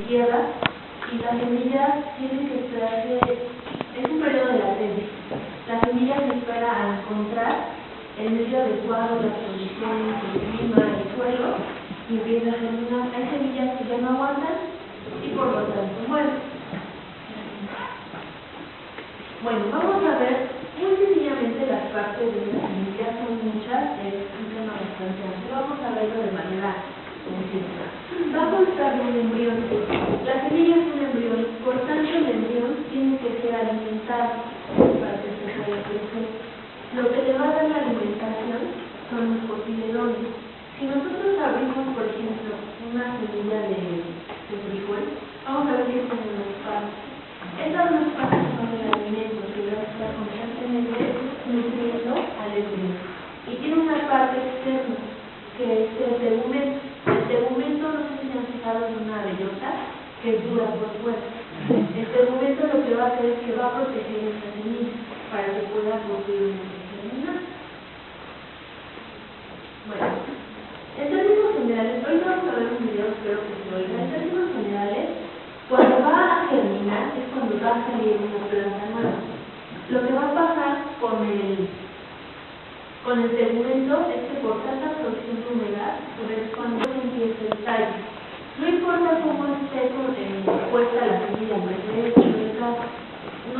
tierra y las semillas tienen que esperarse, es un periodo de latencia. La semilla se espera a encontrar el medio adecuado, las condiciones, el clima, el suelo, y empieza a germinar. Hay semillas que ya no aguantan y por lo tanto mueren. Bueno, vamos a ver muy sencillamente las partes de una semilla, son muchas, es un tema bastante amplio. Vamos a verlo de manera sencilla. Va a constar de un embrión. La semilla es un embrión, por tanto el embrión tiene que ser alimentado para que se pueda crecer. Lo que le va a dar la alimentación son los cotiledones. Si nosotros abrimos, por ejemplo, una semilla de frijol, vamos a ver que tiene unas partes. Estas dos partes son el alimento que va a estar constantemente nutriendo al embrión. Y tiene una parte externa, que es el tegumento. El tegumento, no sé si se han fijado en una bellota, que es dura por fuera. El tegumento lo que va a hacer es que va a proteger esa semilla para que pueda producir una germinar. Bueno, en términos generales, hoy vamos a ver un video, espero que se oiga. En términos generales, cuando va a germinar es cuando va a salir una planta nueva. Lo que va a pasar con el tegumento es que por tanta absorción de humedad, es cuando se empieza el tallo. No importa cómo esté puesta la semilla, no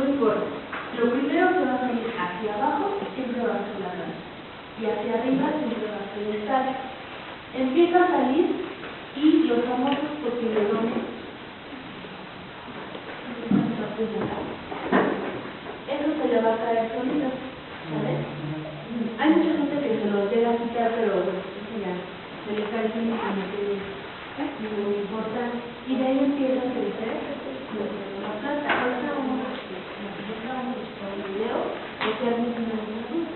importa. Lo primero que va a salir hacia abajo siempre va a ser la planta. Y hacia arriba siempre va a ser el tallo. Empieza a salir y los famosos cotiledones. Eso se le va a caer solito, ¿sabes? Hay mucha gente que se lo llega a quitar, pero eso ya se le cae solito, no muy importante. Y de ahí empieza a crecer la planta. Ahorita vamos a buscar el video de que alguien tiene alguna duda.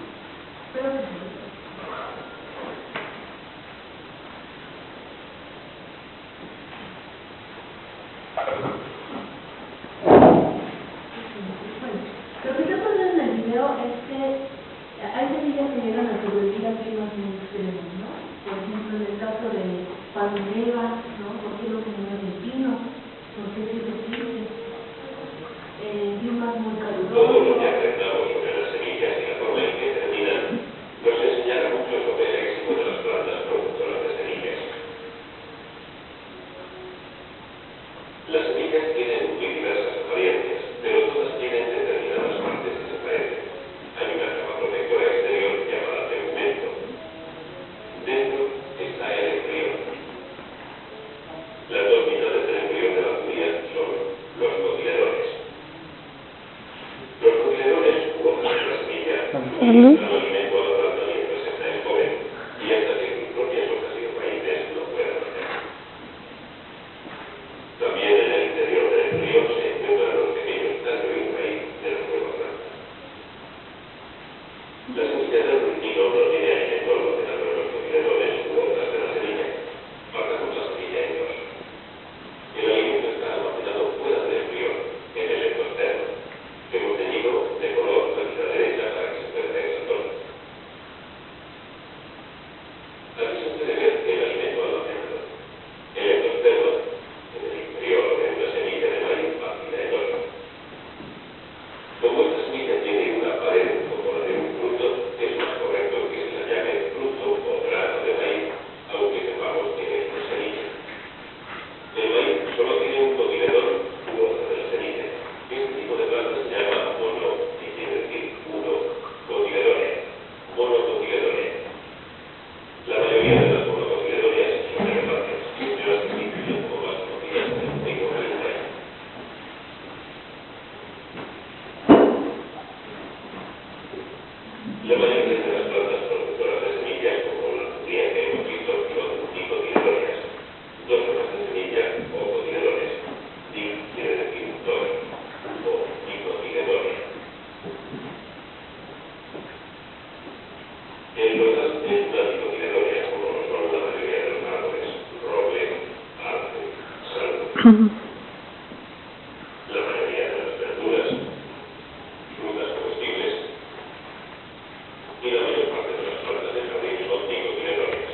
Espero que se lo vea. Lo que está pasando en el video es que hay semillas que llegan a sobrevivir a climas muy extremos, ¿no? Por ejemplo, en el caso de cuando neva, ¿no? ¿Por qué los semillas de pino? ¿Por qué se resiste? Climas muy calurosos. Todo lo que aprendamos sobre las semillas y la forma en que germinan nos enseñará mucho sobre el éxito de las plantas productoras de semillas. Las semillas tienen muy diversas apariencias, pero todas tienen determinadas partes que se parecen. Hay una capa protectora exterior llamada tegumento. Dentro está el embrión. Las dos mitades del embrión de la judía son los cotiledones. Los cotiledones u hojas de la semilla suministran alimento a la planta mientras está en joven y hasta que sus propias hojas y raíces lo puedan hacer. También en el interior del embrión se encuentran los pequeños tallo y raíz de la nueva planta. La semilla del reptilo no tiene alimento almacenado en los cotiledones u hojas de la semilla. Falta mucha semilla en ellos. El alimento está almacenado fuera del embrión, en el endosterno, que hemos teñido de color hacia la derecha para que se pueda ver esa zona. Aquí se puede ver el alimento almacenado. El endosterno, en el interior de una semilla de maíz ácida enorme. Como esta semilla tiene una pared como la de un fruto, es más correcto que se la llame fruto o grano de maíz, aunque sepamos que es una semilla. El maíz solo tiene un cotiledón u hoja de la semilla. Este tipo de planta se llama mono, y quiere decir uno, cotiledone, monocotiledone. La mayoría de las monocotiledonias son elefantes, entre las que se incluyen como las conocidas del trigo mediterráneo. La mayoría de las plantas productoras de semillas, como la judía que hemos visto, son dicotiledóneas. Dos hojas de semilla o cotiledones. Di quiere decir dos, o dicotiledones. El lotas es una dicotiledonia, como lo son la mayoría de los árboles: roble, arce, salvo. La mayoría de las verduras, frutas comestibles y la mayor parte de las plantas del jardín son dicotiledóneas.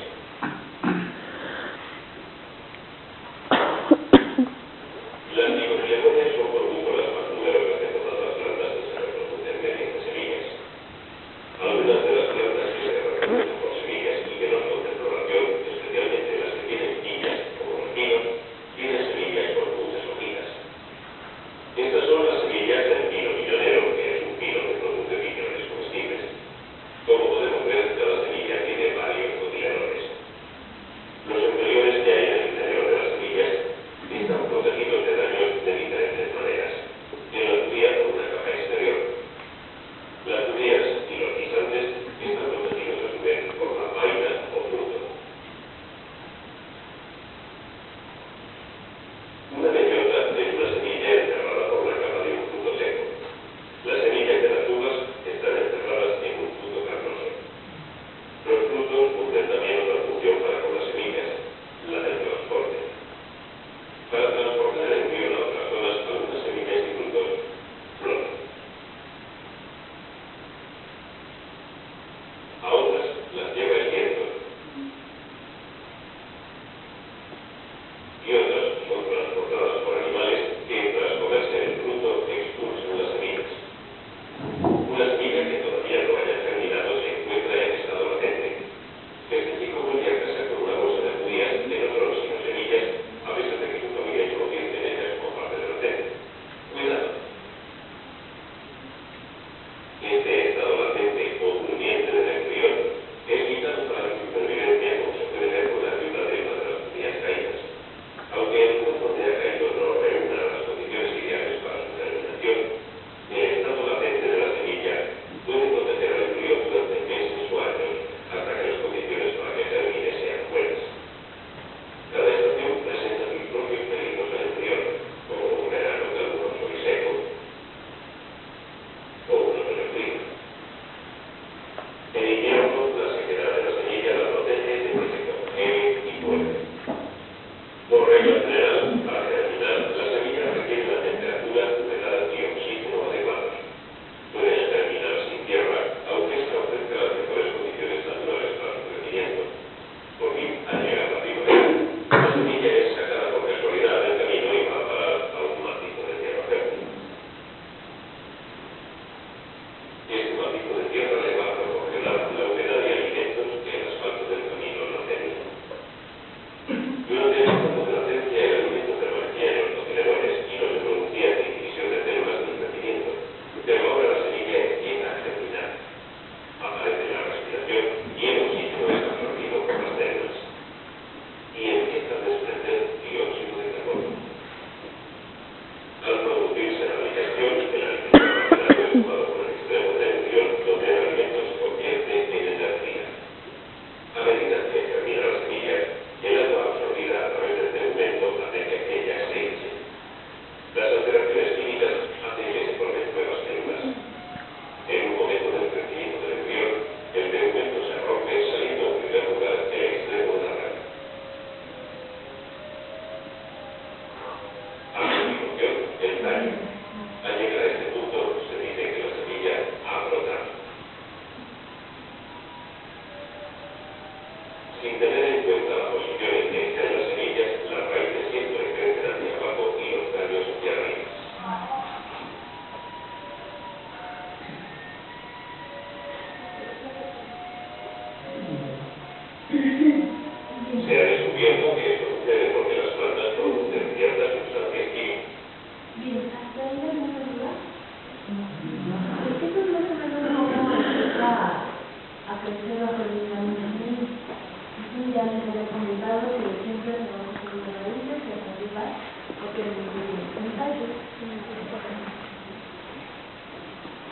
que nos den comentarios.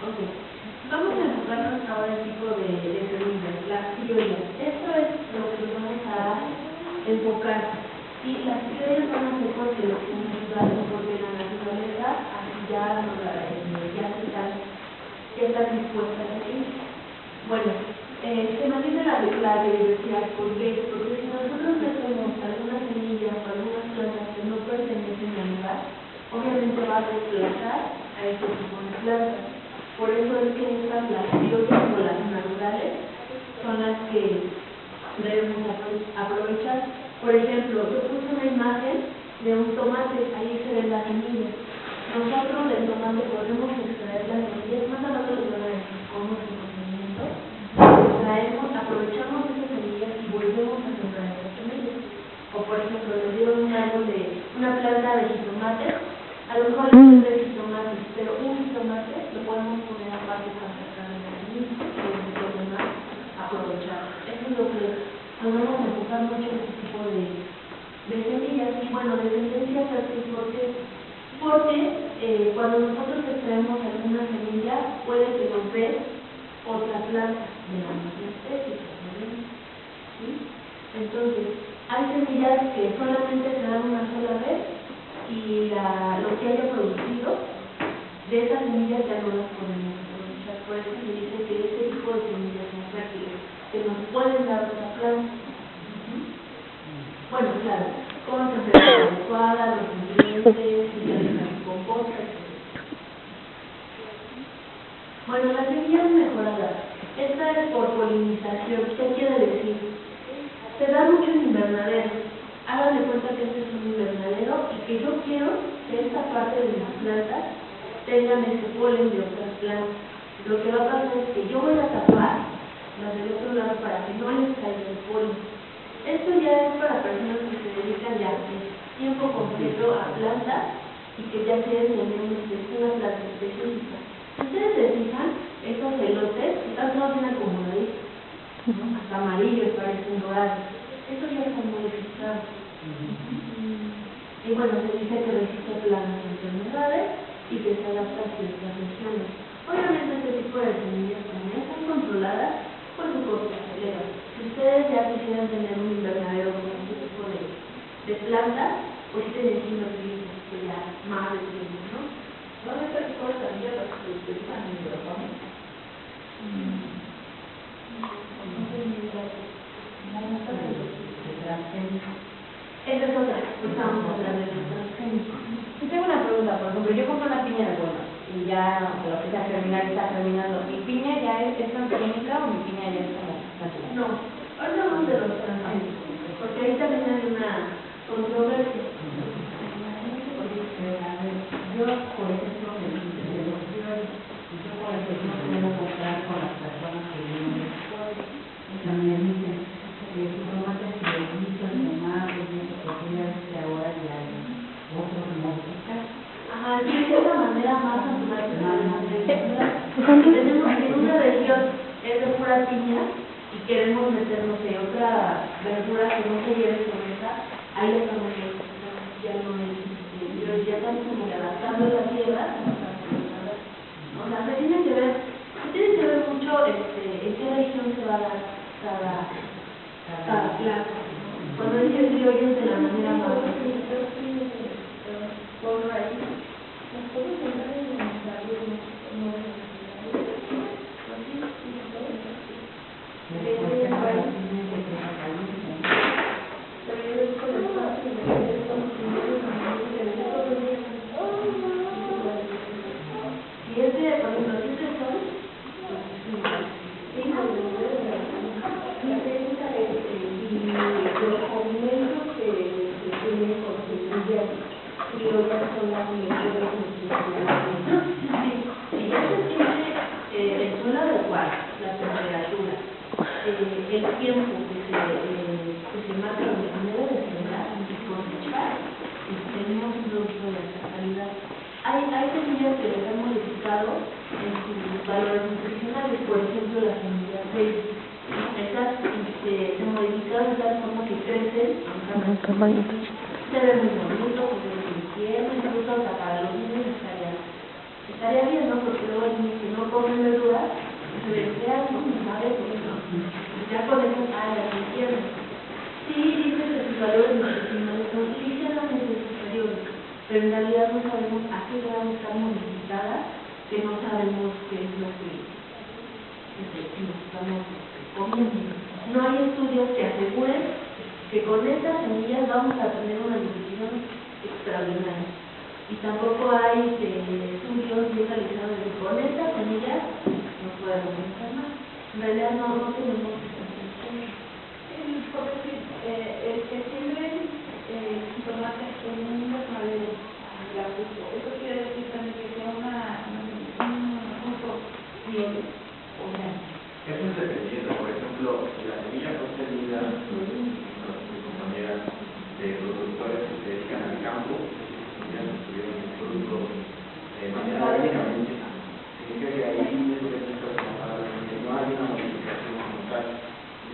Ok, vamos a enfocarnos ahora en el tipo de semillas, las criollas. Esto es lo que vamos a enfocar. Y las criollas van a ser porque lo que nos ayuda, porque la naturaleza así ya están dispuestas aquí. Bueno, se mantiene la biodiversidad. ¿Por qué? Porque si nosotros metemos algunas semillas o algunas plantas que no pertenecen al lugar, obviamente va a desplazar a este tipo de plantas. Por eso es que estas, las criollas o las naturales, son las que debemos aprovechar. Por ejemplo, yo puse una imagen de un tomate, ahí se ven las semillas. Nosotros del tomate podemos extraer las semillas, más abajo les van a decir cómo es el procedimiento. Extraemos, aprovechamos esas semillas y volvemos a sembrar esas semillas. O por ejemplo, les dieron un árbol de una planta de jitomate, a lo mejor no es de jitomate, pero un jitomate lo podemos poner aparte para sacar de la semilla y podemos aprovechar. Eso es lo que nos vamos a enfocar mucho en este tipo de semillas. Y bueno, de tendencia fértil, porque cuando nosotros extraemos alguna semilla, puede que nos dé otra planta de la misma especie. ¿Sí? Entonces, hay semillas que solamente se dan una sola vez y lo que haya producido de esas semillas ya no las podemos aprovechar. Por eso se dice que este tipo de semillas son fértiles, que nos pueden dar otra planta. Bueno, claro, con temperatura adecuada, los nutrientes, y la composta, etc. Bueno, las semillas mejoradas. Esta es por polinización. ¿Qué quiere decir? Se da mucho en invernadero. Hagan de cuenta que este es un invernadero y que yo quiero que esta parte de mis plantas tengan ese polen de otras plantas. Lo que va a pasar es que yo voy a tapar las del otro lado para que no les caiga el polen. Esto ya es para personas que se dedican ya tiempo completo a plantas y que ya quieren tener una planta específica. Si ustedes se fijan, estos elotes están todos bien acomodaditos, ¿no? Hasta amarillos, parecen dorados. Estos ya están modificados. Y bueno, se dice que resiste plagas y enfermedades y que se adapta a ciertas regiones. Obviamente este tipo de semillas también están controladas por su costo elevado. Si ustedes ya quisieran tener un invernadero con este tipo de plantas, pues tienen que invertir ya más de tiempo, ¿no? ¿Dónde está el tipo de semillas las que utilizan en hidroponía? Esa es otra, estamos hablando de los transgénicos. Yo tengo una pregunta, por ejemplo, yo compro una piña de buena y ya lo que está terminando. ¿Mi piña ya es transgénica o mi piña ya es como natural? No, ahora hablamos de los transgénicos, porque ahí también hay una controversia. Yo, por ejemplo, yo por ejemplo puedo comprar con las personas que viven también dicen que su tomate se hizo el tomate y eso podría ser ahora ya hay otros modificados. Ajá, sí, es la manera más natural que tenemos en una región es de pura piña y queremos meter, no sé, otra verdura que no se lleve con esa, ahí estamos ya no es, pero ya estamos como que adaptando la tierra. O sea, se tiene que ver mucho en qué región se va a dar cada planta. Cuando dice criollo es de la manera más por ahí. Y este, por ejemplo, si este son, y los alimentos que tienen con semillas y otras son las mejores nutricionales. Si ya se tiene el suelo adecuado, la temperatura, el tiempo que se marca de manera de sembrar y cosechar, y tenemos un producto de alta calidad. Hay semillas que les han modificado en sus valores nutricionales, por ejemplo las semillas baby. Estas se modificaron de tal forma que crecen, se ve muy bonito, se ve muy tierno, estaría bien, ¿no? Porque luego hay niños que no comen verduras, se desean, no sabe, pues no. Ya con eso, ya se entiende. Sí, dice que sus valores nutricionales son ligeramente superiores, pero en realidad no sabemos a qué grado están modificadas, que no sabemos qué es lo que nos estamos comiendo. No hay estudios que aseguren que con estas semillas vamos a tener una nutrición extraordinaria. Y tampoco hay estudios bien realizados de que con estas semillas nos podemos enfermar. En realidad no tenemos esa sensación. Por decir, el que tiene tomate en un invernadero de arbusto, ¿eso quiere decir también que sea un arbusto biológico? Eso es dependiendo. Por ejemplo, la semilla fue obtenida por mis compañeras de productores que se dedican al campo, ya tuvieron el producto de manera orgánicamente. Significa que ahí es donde se no hay una modificación como tal.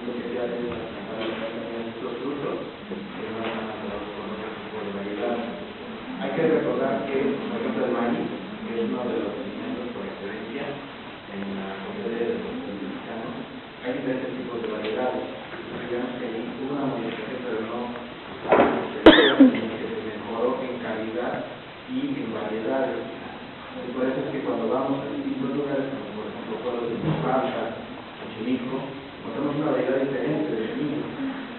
Lo que se hace es trasplantar estos frutos que no están acabados con otro tipo de variedad. Hay que recordar que, por ejemplo, el maíz, que es uno de los alimentos por excelencia en la comida de los mexicanos, hay diferentes tipos de variedades. Digamos que ahí hubo una modificación, pero no que se mejoró en calidad y en variedades. Y por eso es que cuando vamos a distintos lugares, como por ejemplo pueblos de Zapata, Xochimilco, encontramos una variedad diferente de semillas,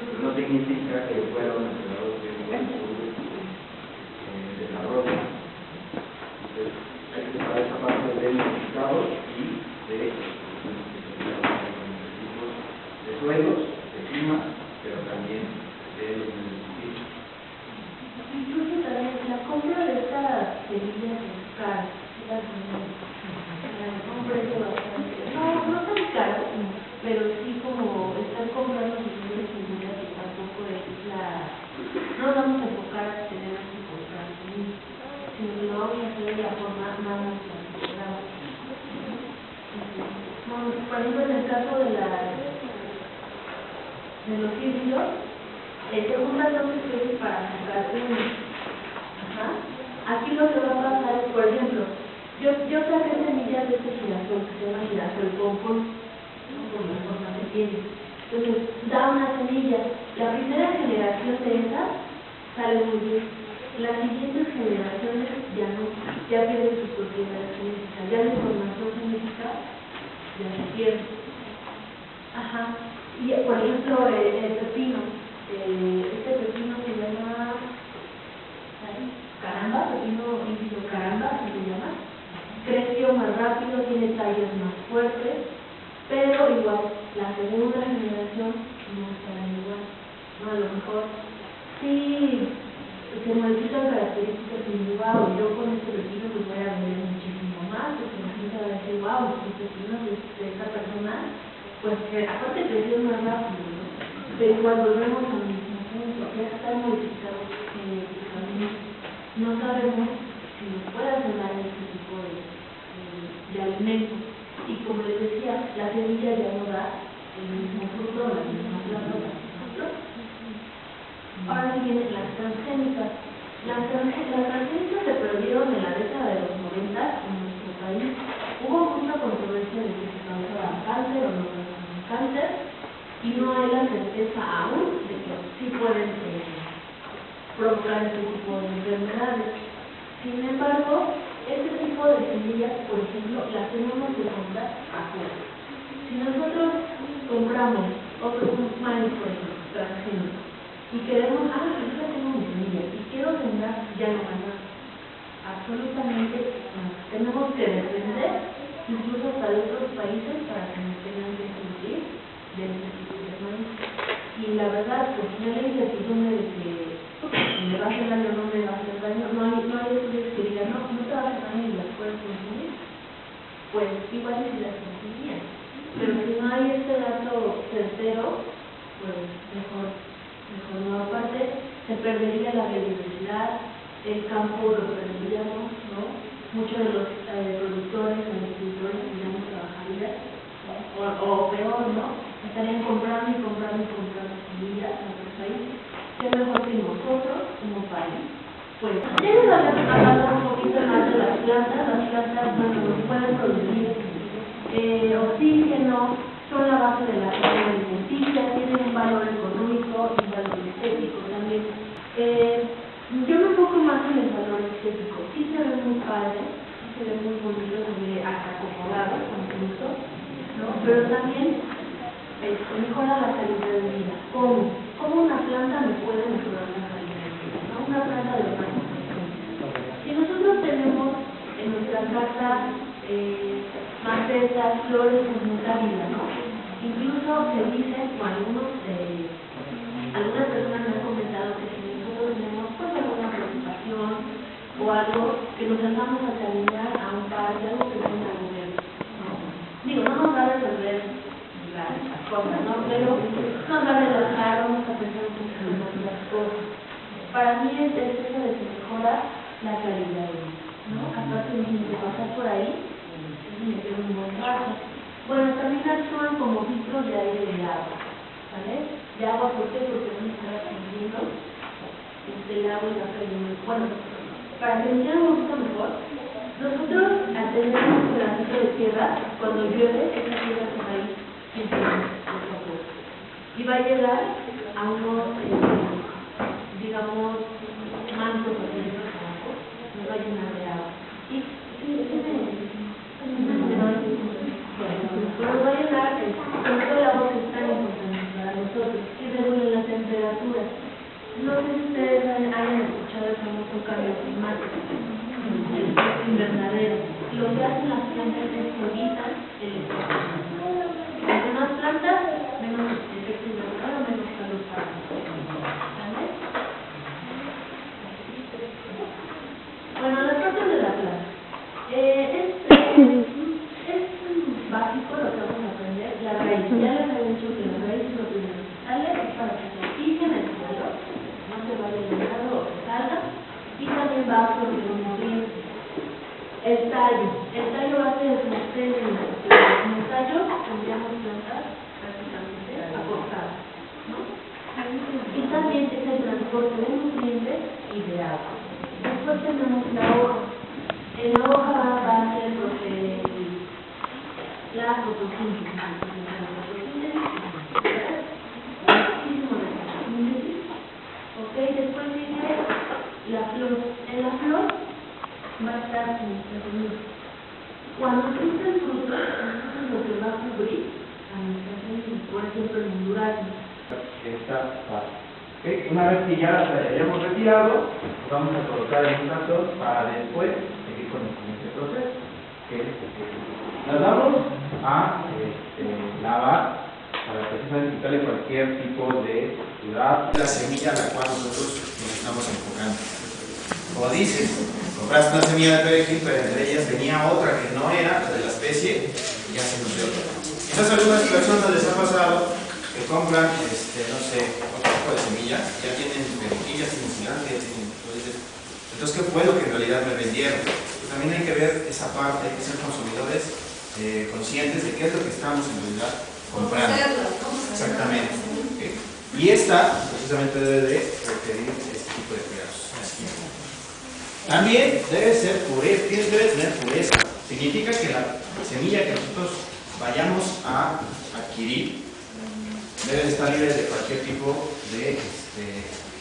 pero no significa que fueron entregados de igual desarrollo. Entonces, hay que separar esa parte de modificados y de tipos de suelos, de clima, pero también de los beneficios. Incluso también la compra de estas semillas es cara. Un precio bastante, no tan caro, pero sí como estar comprando semillas que tampoco es no vamos a enfocar a tener que comprar semillas, sino que lo vamos a hacer de la forma más natural. Por ejemplo, en el caso de los híbridos, se juntan dos especies para sacar uno. Aquí lo que va a pasar es, por ejemplo, yo saqué semillas de este girasol que se llama girasol pompón, ¿no? Por la forma que tiene. Entonces, da una semilla. La primera generación de esas sale muy bien. Las siguientes generaciones ya pierden sus propiedades genéticas, ya la información genética ya se pierde. Y por ejemplo, el pepino. Este pepino se llama caramba, pepino híbrido caramba, se llama. Creció más rápido, tiene tallos más fuertes, pero igual, la segunda generación no estará igual. No, a lo mejor sí se modifican características y wow, yo con este pepino pues voy a vender muchísimo más, porque la gente va a decir, wow, este pepino de esta persona, pues aparte creció más rápido, ¿no? Pero igual volvemos al mismo punto, ya están modificados genéticamente. No sabemos si nos puede hacer daño este tipo de alimentos. Y como les decía, la semilla ya no da el mismo fruto, la misma planta, la misma flor. Ahora sí vienen las transgénicas. Las transgénicas se perdieron en la década de los 90 en nuestro país. Hubo mucha controversia de que se causaba cáncer o no causaban cáncer, y no hay la certeza aún de que sí pueden provocar este tipo de enfermedades. Sin embargo, este tipo de semillas, por ejemplo, las tenemos que comprar afuera. Si nosotros compramos otro maíz, por ejemplo, transgénico, y queremos, yo ya tengo mi semilla y quiero sembrar, ya no hay nada. Absolutamente no. Tenemos que depender incluso hasta de otros países para que nos tengan que cumplir de este tipo de maíz. Y la verdad, pues no hay incertidumbre de que me va a hacer daño o no me va a hacer daño. No hay estudios que digan, no te va a hacer daño y las puedes consumir. Pues igual si las consumían. Pero si no hay este dato certero, pues mejor no. Aparte, se perdería la biodiversidad, el campo lo perderíamos, ¿no? Muchos de los productores, agricultores, digamos, trabajarían, o peor, ¿no? Estarían comprando semillas en otros países. Es mejor que nosotros, como país, Pues, ya les había hablado un poquito más de las plantas. Las plantas, bueno, nos pueden producir oxígeno, son la base de la cadena alimenticia, tienen un valor económico y un valor estético también. Yo me enfoco más en el valor estético. Sí se ve muy padre, sí se ve muy bonito, se ve hasta acomodado incluso, ¿no? Pero también mejora la calidad de vida. ¿Cómo? ¿Cómo una planta me puede mejorar la calidad de vida? ¿No? Una planta de mano. Si nosotros tenemos en nuestra casa macetas, flores con mucha vida, ¿no? Incluso se dice, o algunas personas me han comentado que si nosotros tenemos pues alguna preocupación o algo, que nos salgamos a caminar a un parque, algo que tenga que ver, ¿no? Digo, no nos va a resolver las cosas, ¿no? Pero nos va a relajar, vamos a pensar un poquito más en las cosas. Para mí es eso de que mejora la calidad de vida, ¿no? Aparte de pasar por ahí, me quedo un buen rato. Bueno, también actúan como filtros de aire y de agua, ¿vale? De agua, ¿por qué? Porque no está absorbiendo el agua y va cayendo. Bueno, para que entiendan un poquito mejor, nosotros al tener un pedacito de tierra, cuando llueve, esa tierra se va a ir filtrando poco a poco. Y va a llegar a unos, digamos, mantos o centros abajo, nos va a llenar de agua. Y nos va a llenar con todo el agua que es tan importante para nosotros, que regula la temperatura. No sé si ustedes hayan escuchado el famoso cambio climático, el efecto invernadero. Lo que hacen las plantas es solicitar el efecto. Cuanto más plantas, menos efecto invernadero, menos calor para nosotros. ¿Vale? Bueno, las partes de la planta. Es básico lo que vamos a aprender, la raíz. Ya les había dicho que la raíz es lo primero que sale, es para que se fije en el suelo, no se vaya llenando o que salga, y también va a absorber los nutrientes. El tallo hace el sostén en la planta. En el tallo tendríamos plantas prácticamente acostadas, ¿no? Y también es el transporte de nutrientes y de agua. Después tenemos la hoja. En la hoja va a ser la fotosíntesis. Ok, después viene la flor. En la flor va a estar nuestra semilla. Cuando existe el fruto, eso es lo que va a cubrir a nuestra semilla. Por ejemplo, el durazno. Esta parte. ¿Okay? Una vez que ya las hayamos retirado, nos vamos a colocar en un tazón para después seguir con el siguiente proceso, que es las vamos a lavar para precisamente quitarle cualquier tipo de ciudad. La semilla a la cual nosotros nos estamos enfocando. Como dices, compraste una semilla de perejil, pero entre ellas venía otra que no era la de la especie y ya se nos dio otra. Entonces a algunas personas les ha pasado que compran, no sé, otro tipo de semilla, ya tienen perejil, ya tienen cilantro, ya tienen... Entonces, ¿qué fue lo que en realidad me vendieron? Pues también hay que ver esa parte, hay que ser consumidores conscientes de qué es lo que estamos en realidad comprando. Exactamente. ¿Okay? Y esta, precisamente, debe de requerir este tipo de cuidados. También debe ser pureza, debe tener pureza. Significa que la semilla que nosotros vayamos a adquirir debe de estar libre de cualquier tipo de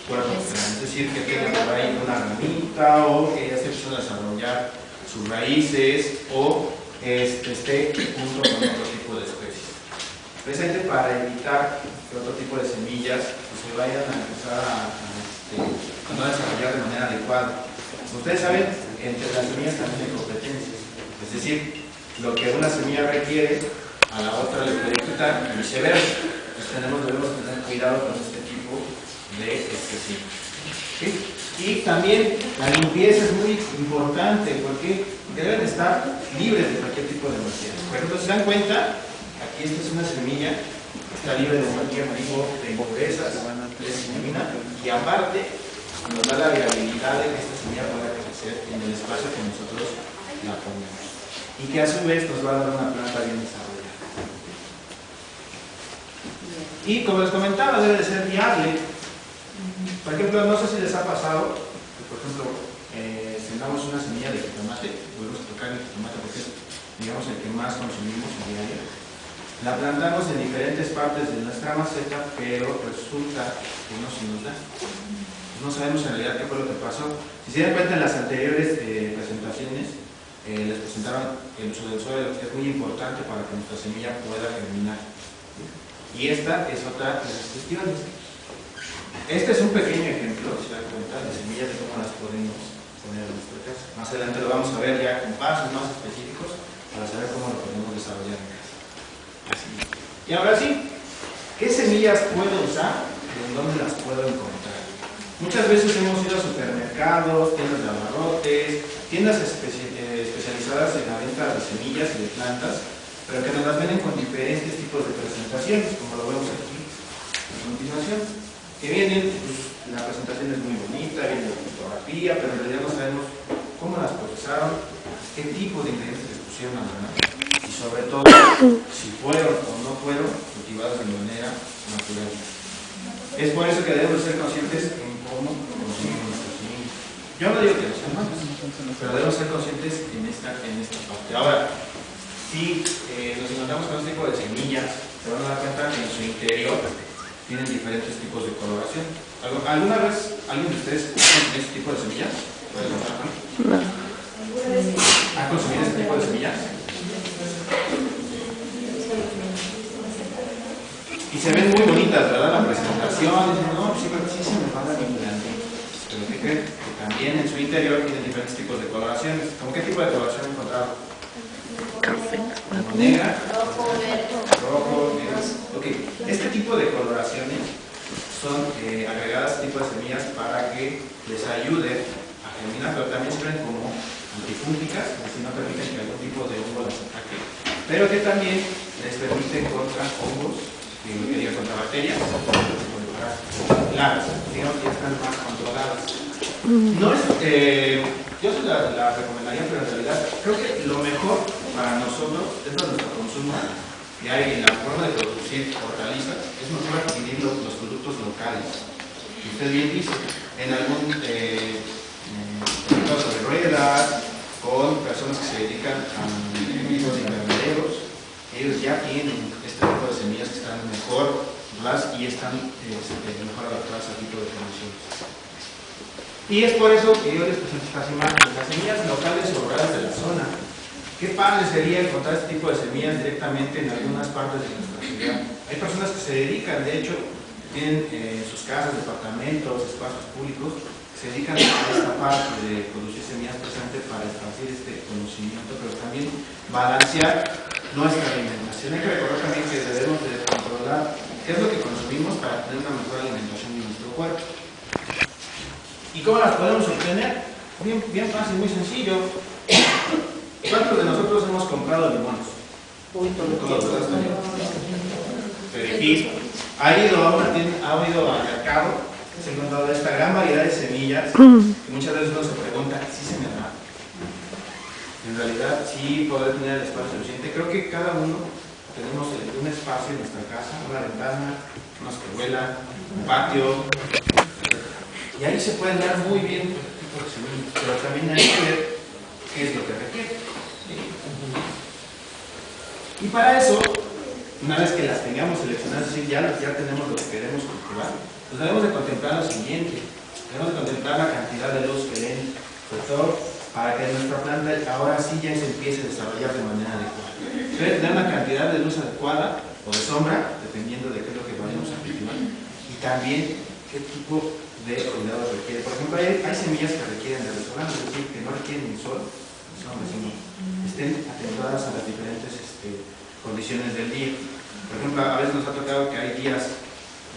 cuerpo. Es decir, que tenga por ahí una ramita o que ya se empiezan a desarrollar sus raíces o esté junto con otro tipo de especies. Precisamente para evitar que otro tipo de semillas se vayan a empezar a no desarrollar de manera adecuada. Como ustedes saben, entre las semillas también hay competencias. Es decir, lo que una semilla requiere, a la otra le puede quitar y viceversa. Entonces debemos tener cuidado con este tipo de especies. ¿Sí? Y también la limpieza es muy importante porque deben estar libres de cualquier tipo de bacterias. Por ejemplo, si se dan cuenta, aquí esta es una semilla que está libre de cualquier tipo de impurezas, y aparte nos da la viabilidad de que esta semilla pueda crecer en el espacio que nosotros la ponemos. Y que a su vez nos va a dar una planta bien desarrollada. Y como les comentaba, debe de ser viable. Por ejemplo, no sé si les ha pasado, que por ejemplo, sembramos una semilla de jitomate, volvemos a tocar el jitomate porque es, digamos, el que más consumimos en diario. La plantamos en diferentes partes de nuestra maceta, pero resulta que no se nos da. No sabemos en realidad qué fue lo que pasó. Si se dan cuenta en las anteriores presentaciones, les presentaron el uso del suelo, que es muy importante para que nuestra semilla pueda germinar. Y esta es otra de las cuestiones. Este es un pequeño ejemplo, si se dan cuenta, de semillas de cómo las podemos poner en nuestra casa. Más adelante lo vamos a ver ya con pasos más específicos para saber cómo lo podemos desarrollar en casa. Así. Y ahora sí, ¿qué semillas puedo usar y en dónde las puedo encontrar? Muchas veces hemos ido a supermercados, tiendas de abarrotes, tiendas especializadas en la venta de semillas y de plantas, pero que nos las venden con diferentes tipos de presentaciones, como lo vemos aquí a continuación. Que vienen, pues, la presentación es muy bonita, viene la fotografía, pero en realidad no sabemos cómo las procesaron, qué tipo de ingredientes les pusieron a la mano, y sobre todo, si fueron o no fueron cultivadas de manera natural. Es por eso que debemos ser conscientes en cómo consumimos nuestros semillas. Yo no digo que no sean malos, pero debemos ser conscientes en esta parte. Ahora, si nos encontramos con este tipo de semillas, se van a dar cuenta que en su interior tienen diferentes tipos de coloración. ¿Alguna vez alguien de ustedes consume este tipo de semillas? ¿Puede contar? No. ¿Ha consumido este tipo de semillas? Y se ven muy bonitas, ¿verdad? La presentación, dicen, no, pues sí se me van a bien grande. Pero ¿qué creen? Que también en su interior tienen diferentes tipos de coloraciones. ¿Cómo qué tipo de coloración he encontrado? Café. Como negra, rojo, negro. Ok, este tipo de coloraciones son agregadas a tipo de semillas para que les ayude a germinar, pero también sirven como antifúngicas, es decir, no permiten que algún tipo de hongo las ataque, pero que también les permiten contra hongos, que diga contra bacterias, plagas, digamos que ya están más controladas. No es, yo se la recomendaría, pero en realidad creo que lo mejor para nosotros, dentro de nuestro consumo diario y en la forma de producir hortalizas, es mejor adquirir los productos locales. Y usted bien dice, en algún territorio de ruedas, con personas que se dedican a técnicos invernaderos, ellos ya tienen este tipo de semillas que están mejor y están mejor adaptadas al tipo de condiciones. Y es por eso que yo les presento estas imágenes, las semillas locales sobradas de la zona. Qué padre sería encontrar este tipo de semillas directamente en algunas partes de nuestra ciudad. Hay personas que se dedican, de hecho, tienen sus casas, departamentos, espacios públicos, que se dedican a esta parte de producir semillas precisamente para esparcir este conocimiento, pero también balancear nuestra alimentación. Hay que recordar también que debemos de controlar qué es lo que consumimos para tener una mejor alimentación de nuestro cuerpo. ¿Y cómo las podemos obtener? Bien fácil, muy sencillo. ¿Cuántos de nosotros hemos comprado limones? Todos, ¿verdad? Ha ido al mercado, se ha encontrado esta gran variedad de semillas, que muchas veces uno se pregunta, ¿sí se me da? En realidad, sí poder tener el espacio suficiente. Creo que cada uno tenemos un espacio en nuestra casa, una ventana, una escuela, un patio, y ahí se pueden dar muy bien este tipo de semillas, pero también hay que ver qué es lo que requiere. Y para eso, una vez que las tengamos seleccionadas, es decir, ya tenemos lo que queremos cultivar, pues debemos de contemplar lo siguiente. Debemos de contemplar la cantidad de luz que den, sobre todo para que nuestra planta ahora sí ya se empiece a desarrollar de manera adecuada. Debe tener una cantidad de luz adecuada o de sombra, dependiendo de qué es lo que vayamos a cultivar, y también qué tipo de cuidado requiere. Por ejemplo, hay semillas que requieren de restaurante, es decir, que no requieren ni sol, sino estén atentadas a las diferentes condiciones del día. Por ejemplo, a veces nos ha tocado que hay días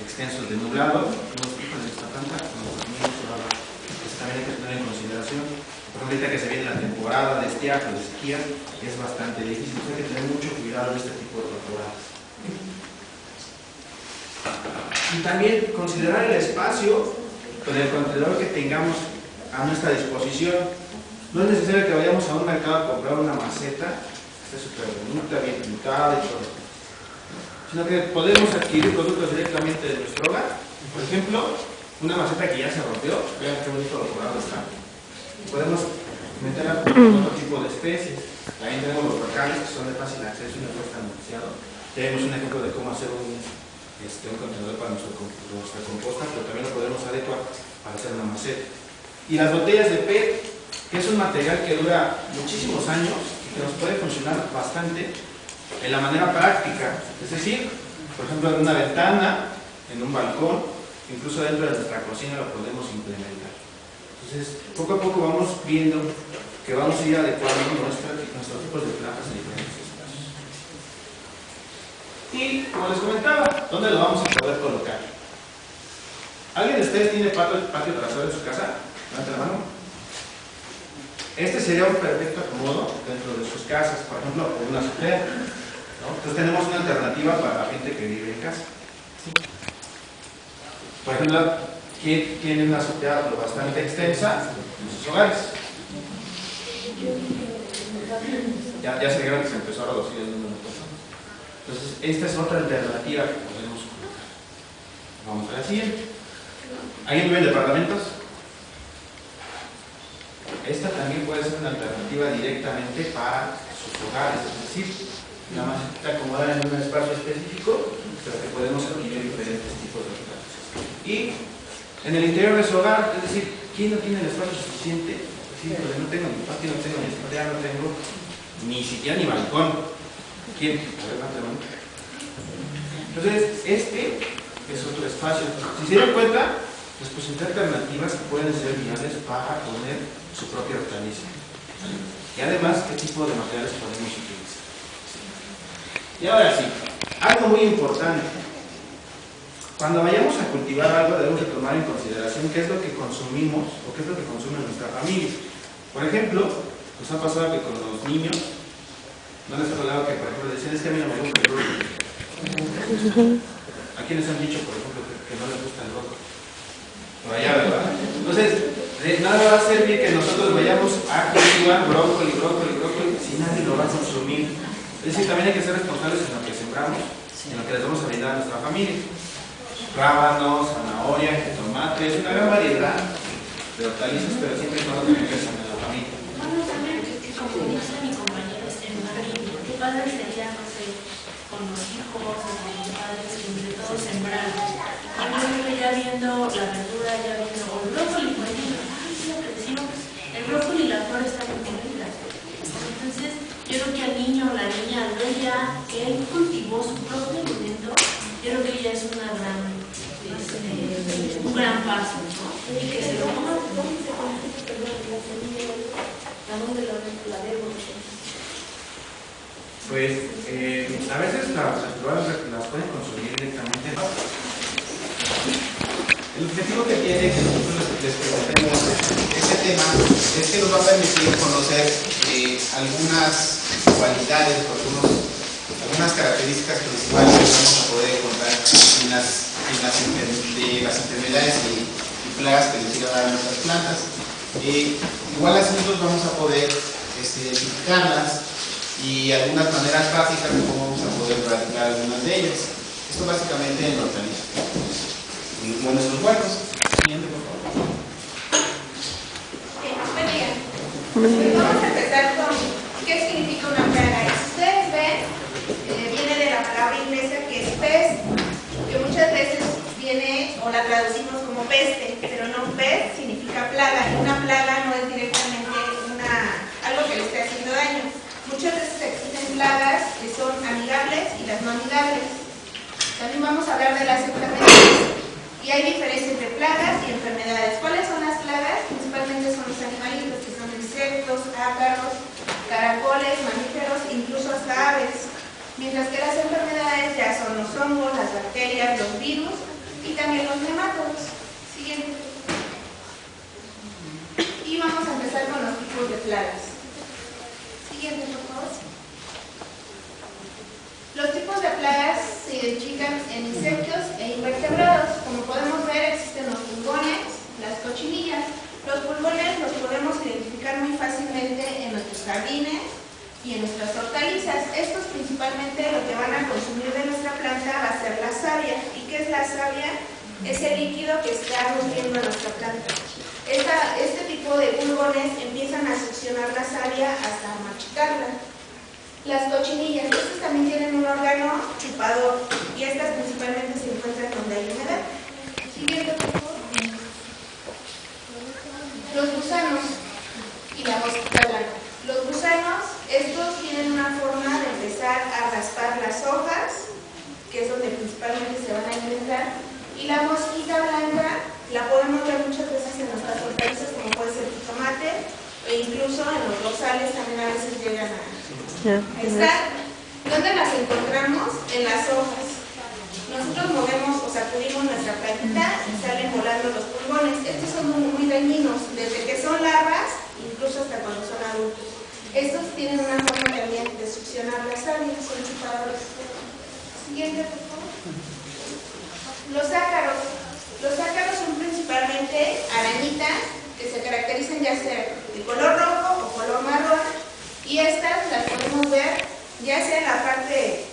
extensos de nublado, unos tipos de esta planta, eso también hay que tener en consideración. Por ejemplo, ahorita que se viene la temporada de estiaje, de sequía, es bastante difícil, entonces hay que tener mucho cuidado de este tipo de temporadas. Y también considerar el espacio con el contenedor que tengamos a nuestra disposición. No es necesario que vayamos a un mercado a comprar una maceta que esté súper bonita, bien pintada y todo, sino que podemos adquirir productos directamente de nuestro hogar. Por ejemplo, una maceta que ya se rompió, vean qué bonito decorado está. Podemos meter a otro tipo de especies. También tenemos los brocales, que son de fácil acceso y no cuestan demasiado. Tenemos un ejemplo de cómo hacer un contenedor para nuestra composta, pero también lo podemos adecuar para hacer una maceta. Y las botellas de PET, que es un material que dura muchísimos años y que nos puede funcionar bastante en la manera práctica. Es decir, por ejemplo, en una ventana, en un balcón, incluso dentro de nuestra cocina lo podemos implementar. Entonces, poco a poco vamos viendo que vamos a ir adecuando nuestros tipos de plantas en diferentes espacios. Y, como les comentaba, ¿dónde lo vamos a poder colocar? ¿Alguien de ustedes tiene patio trasero en su casa? Levante la mano. Este sería un perfecto acomodo dentro de sus casas, por ejemplo, por una azotea, ¿no? Entonces tenemos una alternativa para la gente que vive en casa. Por ejemplo, ¿quién tiene una azotea bastante extensa en sus hogares? Ya se vieron que se empezó a reducir el número de personas. Entonces, esta es otra alternativa que podemos colocar. Vamos a la siguiente. ¿Alguien vive en departamentos? Esta también puede ser una alternativa directamente para sus hogares, es decir, nada más se acomodar en un espacio específico, pero que podemos adquirir diferentes tipos de plantas. Y en el interior de su hogar, es decir, ¿quién no tiene el espacio suficiente? Sí, pues no tengo ni patio, no tengo ni azotea, no tengo ni siquiera ni balcón. ¿Quién? A ver, levante la mano. Entonces, este es otro espacio. Si se dan cuenta, les presenté alternativas que pueden ser viables para poner su propia hortaliza. Y además, ¿qué tipo de materiales podemos utilizar? Y ahora sí, algo muy importante. Cuando vayamos a cultivar algo, debemos de tomar en consideración qué es lo que consumimos o qué es lo que consume nuestra familia. Por ejemplo, nos ha pasado que con los niños, no les ha hablado que, por ejemplo, decían, es que a mí no me gusta el brócoli. ¿A quiénes han dicho, por ejemplo, que no les gusta el brócoli? Por allá, ¿verdad? Entonces, de nada va a servir que nosotros vayamos a cultivar brócoli, si nadie lo va a consumir. Es decir, también hay que ser responsables en lo que sembramos, en lo que les vamos a brindar a nuestra familia. Rábanos, zanahoria, tomate, es una gran variedad de hortalizas, pero siempre y cuando también crecen en la familia. Bueno, también, como dice mi compañero, qué padre sería, no sé, con los hijos o con los padres, entre todos sembrar. Y luego ya viendo la verdura, ya viendo el brócoli, por ejemplo, ay, sí, lo que decimos, el brócoli y la flor están muy bonitas. Entonces, yo creo que al niño o la niña, al ver ya que él cultivó su propio alimento, yo creo que ya es un gran paso, ¿no? Y que se lo ponga. Pues, a veces las pueden consumir directamente. El objetivo que tiene que nosotros les presentemos este tema es que nos va a permitir conocer algunas cualidades o algunas características principales que vamos a poder encontrar en las enfermedades y plagas que les llegan a dar nuestras plantas. Igual así nosotros vamos a poder identificarlas y algunas maneras prácticas de cómo vamos a poder practicar algunas de ellas. Esto básicamente en hortalizas. En nuestros huertos. Siguiente, por favor. Buen día. Vamos a empezar con qué significa una plaga. Si ustedes ven, viene de la palabra inglesa que es pest, que muchas veces viene o la traducimos como peste, pero no pest significa plaga. Y una plaga no es directamente algo que le esté haciendo daño. Muchas veces existen plagas que son amigables y las no amigables. También vamos a hablar de las enfermedades. Y hay diferencia entre plagas y enfermedades. ¿Cuáles son las plagas? Principalmente son los animalitos, que son insectos, ácaros, caracoles, mamíferos, incluso hasta aves. Mientras que las enfermedades ya son los hongos, las bacterias, los virus y también los nematodos. Siguiente. Y vamos a empezar con los tipos de plagas. Siguiente, por favor. Los tipos de plagas se identifican en insectos e invertebrados. Como podemos ver, existen los pulgones, las cochinillas. Los pulgones los podemos identificar muy fácilmente en nuestros jardines y en nuestras hortalizas. Estos principalmente lo que van a consumir de nuestra planta va a ser la savia. ¿Y qué es la savia? Es el líquido que está nutriendo a nuestra planta. Este tipo tipo de pulgones empiezan a succionar la savia hasta machucarla. Las cochinillas, estas también tienen un órgano chupador y estas principalmente se encuentran donde hay humedad. Siguiente, por favor. Los gusanos y la mosquita blanca. Los gusanos, estos tienen una forma de empezar a raspar las hojas, que es donde principalmente se van a alimentar, y la mosquita blanca la podemos ver muchas veces en nuestras hortalizas, como puede ser el tomate, e incluso en los rosales también a veces llegan a estar. ¿Dónde las encontramos? En las hojas. Nosotros movemos o sacudimos nuestra plantita y salen volando los pulgones. Estos son muy dañinos, desde que son larvas, incluso hasta cuando son adultos. Estos tienen una forma también de succionar la savia, son chupadores. Siguiente, por favor. Los ácaros. Los ácaros son principalmente arañitas que se caracterizan ya sea de color rojo o color marrón, y estas las podemos ver ya sea en la parte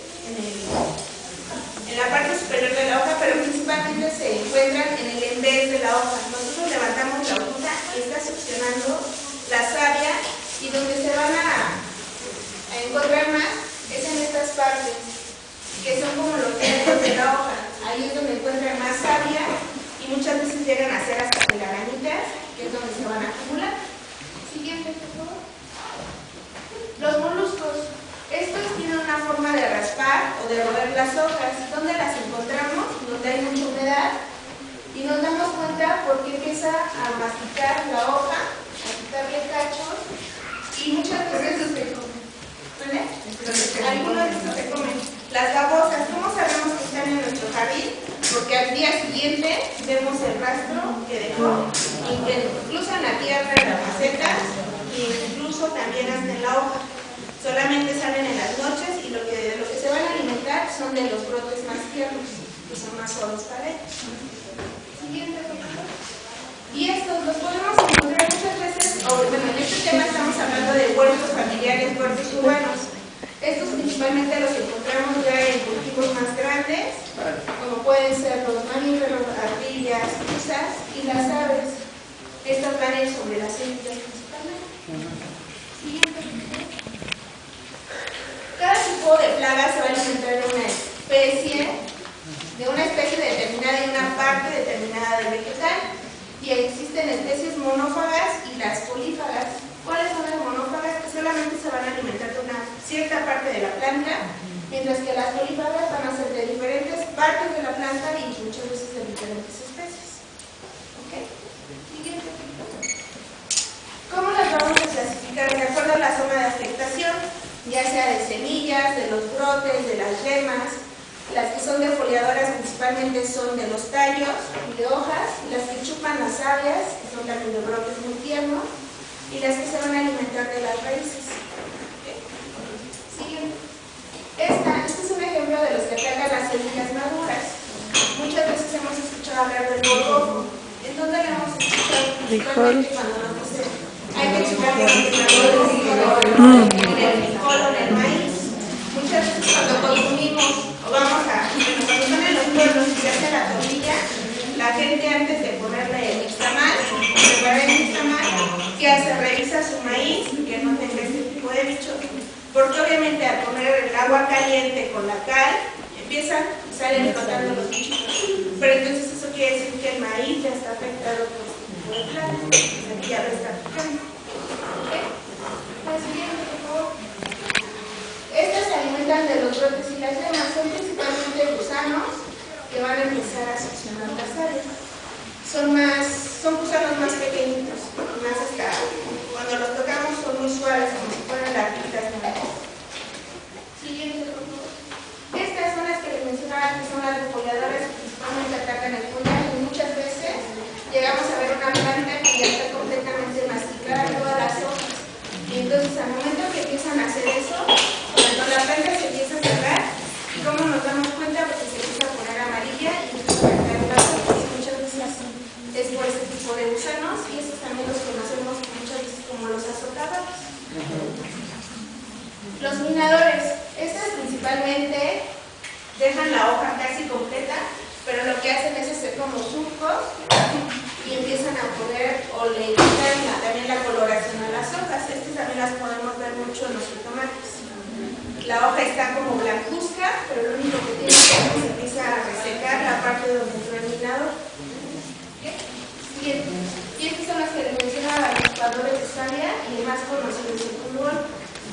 superior de la hoja, pero principalmente se encuentran en el envés de la hoja. Nosotros levantamos la hojita y está succionando la savia, y donde se van a encontrar más es en estas partes, que son como los dedos de la hoja. Ahí es donde encuentran más savia y muchas veces llegan a ser hasta telarañitas, que es donde se van a acumular. Siguiente, por favor. Los moluscos. Estos tienen una forma de raspar o de roer las hojas. ¿Dónde las encontramos? Donde hay mucha humedad, y nos damos cuenta porque empieza a masticar la hoja, a quitarle cachos, y muchas veces se comen. ¿Vale? Algunos de estos se comen. Las babosas, ¿cómo sabemos que están en nuestro jardín? Porque al día siguiente vemos el rastro que dejó, incluso en la tierra, en las macetas, e incluso también hasta en la hoja. Solamente salen en las noches, y de lo que se van a alimentar son de los brotes más tiernos, que son más suaves para ellos. Siguiente, por favor. Y estos los podemos encontrar muchas veces, en este tema estamos hablando de huertos familiares, huertos urbanos. Estos principalmente los encontramos ya en cultivos más grandes, como pueden ser los mamíferos, ardillas, tuzas y las aves. Estas van a ir sobre las semillas principalmente. Siguiente. Cada tipo de plaga se va a alimentar de una especie determinada y una parte determinada del vegetal. Y existen especies monófagas y las polífagas. ¿Cuáles son las monófagas? Que solamente se van a alimentar de una cierta parte de la planta, mientras que las polífagas van a ser de diferentes partes de la planta y muchas veces de diferentes especies. ¿Ok? Siguiente. ¿Cómo las vamos a clasificar? De acuerdo a la zona de afectación, ya sea de semillas, de los brotes, de las yemas. Las que son defoliadoras principalmente son de los tallos y de hojas, las que chupan las sabias, que son también de brotes muy tiernos, y las que se van a alimentar de las raíces. ¿Okay? Siguiente. Este es un ejemplo de los que atacan las semillas maduras. Muchas veces hemos escuchado hablar del gorgojo. ¿En dónde lo hemos escuchado? Principalmente cuando nos dicen hay que checar que en el frijol o en el maíz. Muchas veces cuando consumimos o vamos cuando son en los pueblos y se hace la tortilla, la gente antes de ponerle el nixtamal, preparar el nixtamal, ¿qué hace? Revisa su maíz, que no tenga este tipo de bichos, porque obviamente al poner el agua caliente con la cal, salen flotando los bichitos. Pero entonces eso quiere decir que el maíz ya está afectado por este tipo de plagas, que ya lo está picando. ¿Okay? La siguiente, por favor. Estas se alimentan de los brotes y las yemas, son principalmente gusanos que van a empezar a succionar las áreas. Son gusanos más pequeñitos, más hasta cuando los tocamos son muy suaves, como si fueran larvitas nuevas. Siguiente, por favor. Estas son las que les mencionaba, que son las defoliadoras, que principalmente atacan el follaje, y muchas veces llegamos a ver una planta que ya está completamente masticada en todas las hojas. Y entonces al momento que empiezan a hacer eso, cuando la planta se empieza a cerrar, ¿y cómo nos damos cuenta? Porque se empieza a poner amarilla y empieza a caer las hojas, y muchas veces es por ese tipo de gusanos, y esos también los conocemos muchas veces como los azotadores. Los minadores, estas principalmente dejan la hoja casi completa, pero lo que hacen es hacer como surcos y y empiezan a poner o le quitan también la coloración a las hojas. Estas también las podemos ver mucho en los jitomates. La hoja está como blancuzca, pero lo único que tiene es que se empieza a resecar la parte donde entró el minador. Siguiente. Y estos son los que les mencionaba, los jugadores de Italia y el más conocido es el fútbol.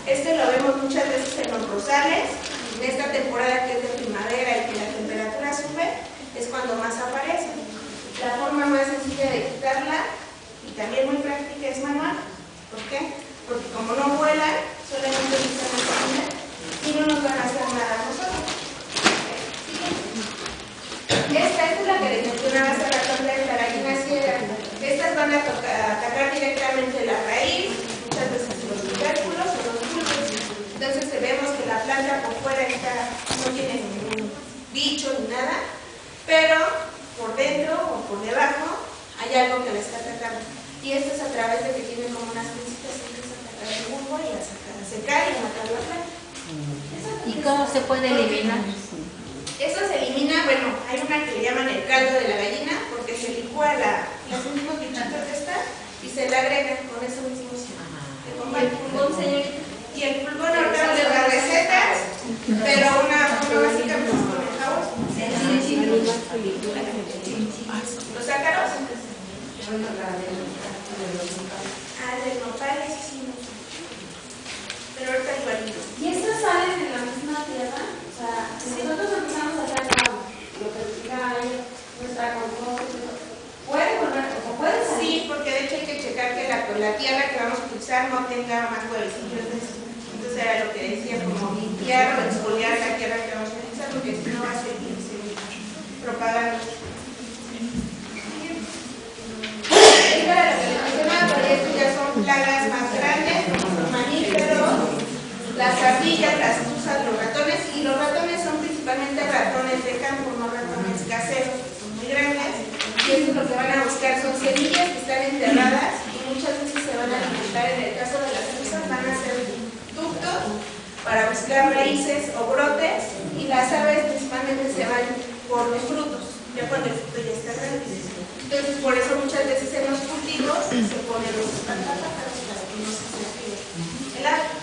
Este lo vemos muchas veces en los rosales. En esta temporada que es de primavera y que la temperatura sube, es cuando más aparece. La forma más sencilla de quitarla y también muy práctica es manual. ¿Por qué? Porque como no vuelan, solamente utilizan el caminar y no nos van a hacer nada a nosotros. Esta es la que les mencionaba hace rato de la gallina ciega. Estas van a atacar directamente la raíz, muchas veces los tubérculos o los bulbos. Entonces vemos que la planta por fuera no tiene ningún bicho ni nada, pero por dentro o por debajo hay algo que la está atacando. Y esto es a través de que tienen como unas pincitas que empiezan a atacar el bulbo y a secar y a matar la planta. ¿Y cómo se puede eliminar? Eso se elimina, bueno, hay una que le llaman el caldo de la gallina, porque se licúa los mismos bichitos que están y se le agrega con eso mismo. El pulgón, señorita. Y el pulgón ahorita de las recetas, pero una básica pues con el jabón. Los ácaros. Del nopal, sí. Pero ahorita igualito. ¿Y estos salen en la misma tierra? O sea, si nosotros empezamos a hacer lo que explica nuestra composta, ¿puede volver? ¿O puede salir? Sí, porque de hecho hay que checar que la tierra que vamos a utilizar no tenga más huevecillos de eso. Entonces era lo que decía, como limpiar o exfoliar la tierra que vamos a utilizar, porque si no va a seguir propagando. Esto era lo que les mencionaba, pero estos ya son plagas más grandes, los mamíferos, las ardillas, las tuzas, los ratones, y los ratones son principalmente ratones de campo, no ratones caseros, que son muy grandes, y eso lo que van a buscar son semillas que están enterradas y muchas veces se van a alimentar. En el caso de las tuzas van a hacer ductos para buscar raíces o brotes, y las aves principalmente se van por los frutos, ya cuando el fruto ya está grande. Entonces por eso muchas veces en los cultivos se ponen los espantapájaros para que no se desvíe el agua.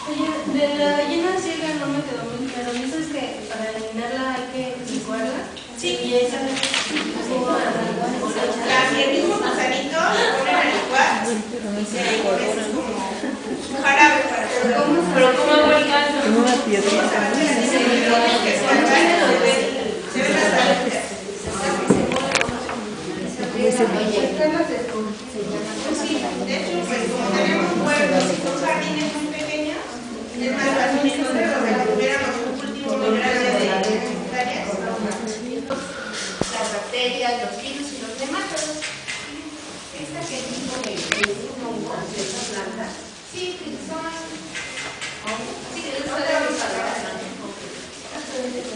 Oye, de la gallina ciega no me quedó muy claro. ¿Dices que para eliminarla hay que licuarla? Sí. Y esa El mismo gusanito lo ponen a licuar y se le pone como un jarabe para que pero ¿cómo hago el caldo? Una piedrita. Se ven las paletas. Sí, de hecho, pues como tenemos huertos y son jardines muy pequeños, es más fácil encontrarlos. Si tuviéramos un cultivo muy grande de hectáreas, las bacterias, los virus y los nematodos. ¿Esta qué tipo de hongos de esta planta? Sí, son...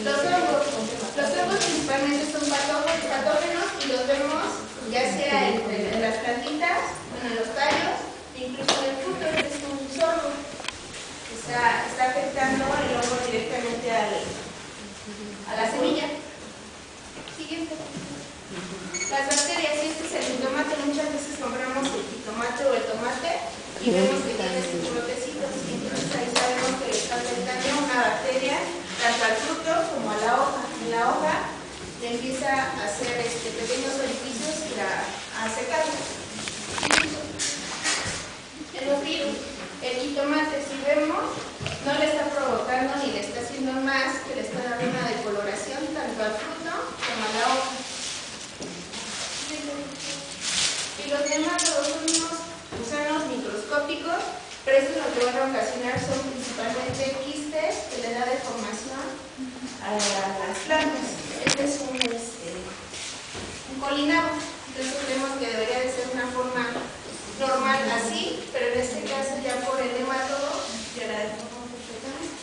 Los hongos principalmente son patógenos y los vemos ya sea en las plantitas, bueno, en los tallos, incluso en el fruto. Este es un sorgo. Está afectando el hongo directamente a la semilla. Siguiente. Las bacterias, y este es el jitomate. Muchas veces compramos el jitomate o el tomate y vemos que tiene sus brotecitos, y entonces ahí sabemos que le está afectando una bacteria tanto al fruto como a la hoja. En la hoja le empieza a hacer pequeños orificios y a secarlo. En los virus, el jitomate, si vemos, no le está provocando ni le está haciendo más, que le está dando una decoloración tanto al fruto como a la hoja. Y los nematodos son unos gusanos microscópicos, pero estos lo que van a ocasionar son principalmente quistes que le da deformación a las plantas. Este es un colinabo. Entonces vemos que debería de ser una forma normal así, pero en este caso ya por el nematodo ya la deformó completamente.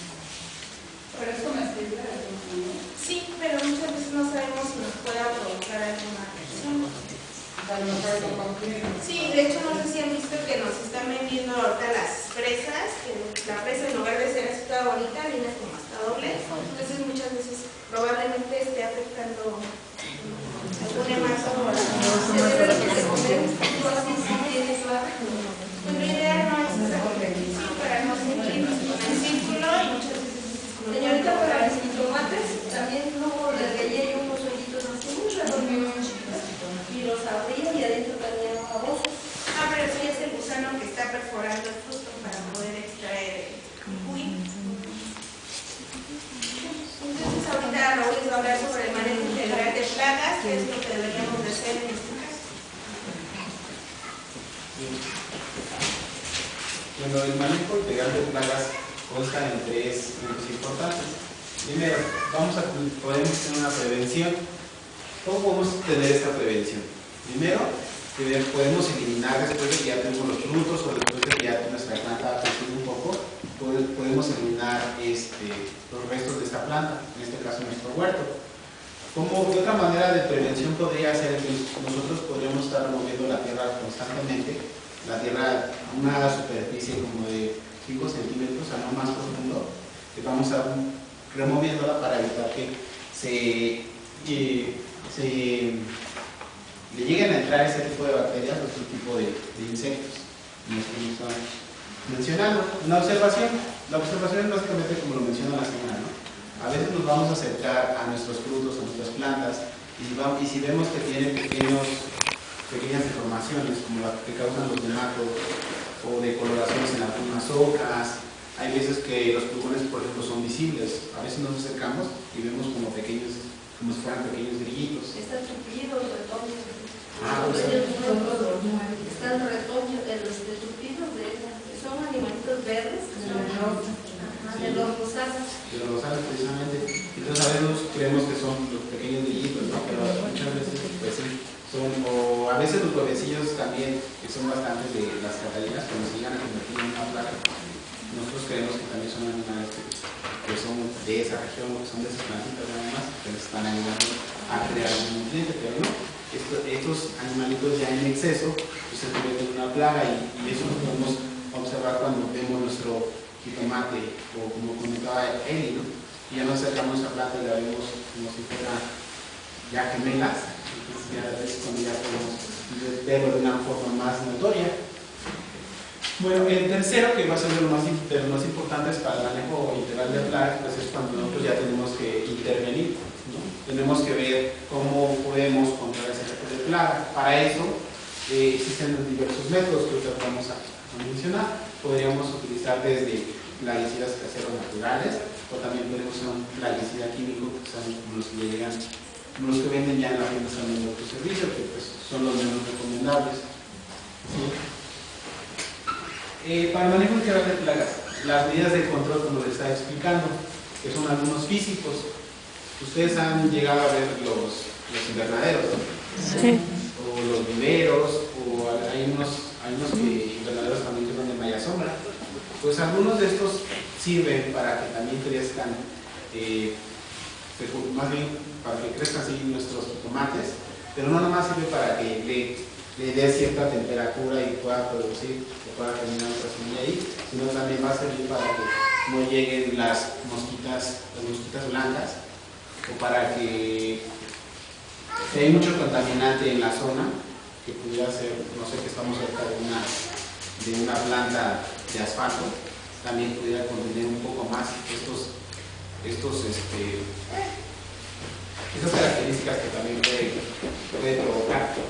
Por eso me sirve de consumir. Sí, pero muchas veces no sabemos si nos pueda provocar alguna reacción. Sí, de hecho no sé si han visto que nos están vendiendo ahorita las fresas, que la fresa en lugar de ser así toda bonita viene como hasta doble, entonces muchas veces probablemente esté afectando algún hemato o ¿qué es lo que deberíamos de hacer en este caso? Bueno, el manejo integral de plagas consta en tres puntos importantes. Primero, podemos tener una prevención. ¿Cómo podemos tener esta prevención? Primero, podemos eliminar después de que ya tenemos los frutos o después de que ya nuestra planta ha crecido un poco, podemos eliminar los restos de esta planta, en este caso nuestro huerto. De otra manera de prevención podría ser que nosotros podríamos estar removiendo la tierra constantemente, la tierra a una superficie como de 5 centímetros, a no más profundo, que vamos a removiéndola para evitar que le lleguen a entrar ese tipo de bacterias o otro tipo de insectos, como estamos mencionando. La observación es básicamente como lo menciona la señora, ¿no? A veces nos vamos a acercar a nuestros frutos, a nuestras plantas, y si vemos que tienen pequeñas deformaciones, como las que causan los nematodos, o decoloraciones en algunas hojas. Hay veces que los pulgones, por ejemplo, son visibles. A veces nos acercamos y vemos como si fueran pequeños grillitos. Están tupidos, retoños. Están retoños, los tupidos son animalitos verdes. De los rosados. De los rosados, precisamente. Entonces a veces creemos que son los pequeños grillitos, ¿no? Pero muchas veces, pues sí, o a veces los huevecillos también, que son bastantes de las catalinas, cuando se llegan a convertir en una plaga. Nosotros creemos que también son animales que son de esa región, que son de esas plantitas nada más, que les están ayudando a crear un nutriente, pero no. Estos animalitos ya en exceso pues, se convierten en una plaga y eso lo podemos observar cuando vemos nuestro jitomate o como comentaba Eli, ¿no? Y ya nos acercamos a planta y la vemos como si fuera ya gemelas, entonces ya es cuando ya podemos verlo de una forma más notoria. Bueno, el tercero, que va a ser de los más importantes para el manejo integral de plagas, pues es cuando nosotros ya tenemos que intervenir, ¿no? Tenemos que ver cómo podemos controlar ese tipo de plaga. Para eso existen diversos métodos que ahorita vamos a mencionar. Podríamos utilizar desde plaguicidas caseros naturales, o también podemos usar un plaguicida químico, que son como los que llegan, como los que venden ya en las tiendas también de otro servicio, que pues son los menos recomendables. ¿Sí? Para el manejo integral de plagas, las medidas de control, como les estaba explicando, que son algunos físicos. Ustedes han llegado a ver los invernaderos, ¿no? Sí. O los viveros, o hay unos invernaderos también que son de malla sombra. Pues algunos de estos sirven para que también crezcan, más bien para que crezcan así nuestros tomates, pero no nomás sirve para que le dé cierta temperatura y pueda producir, que pueda terminar otra semilla ahí, sino también va a servir para que no lleguen las mosquitas blancas, o para que si hay mucho contaminante en la zona, que pudiera ser, no sé, que estamos cerca de una planta de asfalto, también pudiera contener un poco más esas características que también puede provocar, ¿no?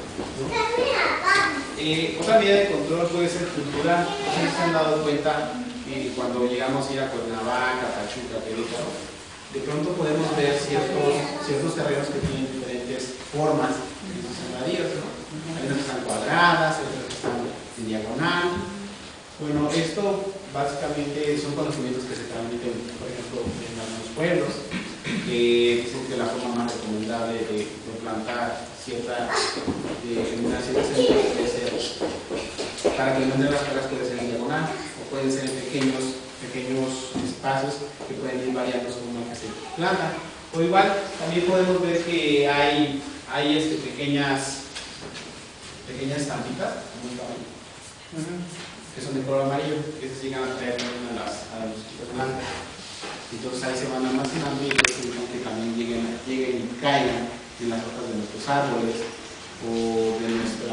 Otra medida de control puede ser cultural. Ustedes se han dado cuenta que cuando llegamos a ir a Cuernavaca, Pachuca, Querétaro, de pronto podemos ver ciertos terrenos que tienen diferentes formas en sus sembradíos, ¿no? Hay unas que están cuadradas, hay otras que están en diagonal. Bueno, esto básicamente son conocimientos que se transmiten, por ejemplo, en algunos pueblos, que dicen que la forma más recomendable de plantar una cierta semilla puede ser, para que no den las plagas, puede ser en diagonal, o pueden ser en pequeños espacios que pueden ir variando según lo que se planta. O igual, también podemos ver que hay pequeñas estampitas, como el caballo, que son de color amarillo, que se llegan a traer a las chicas blancas. Entonces ahí se van almacenando y que también lleguen y caigan en las hojas de nuestros árboles o de nuestros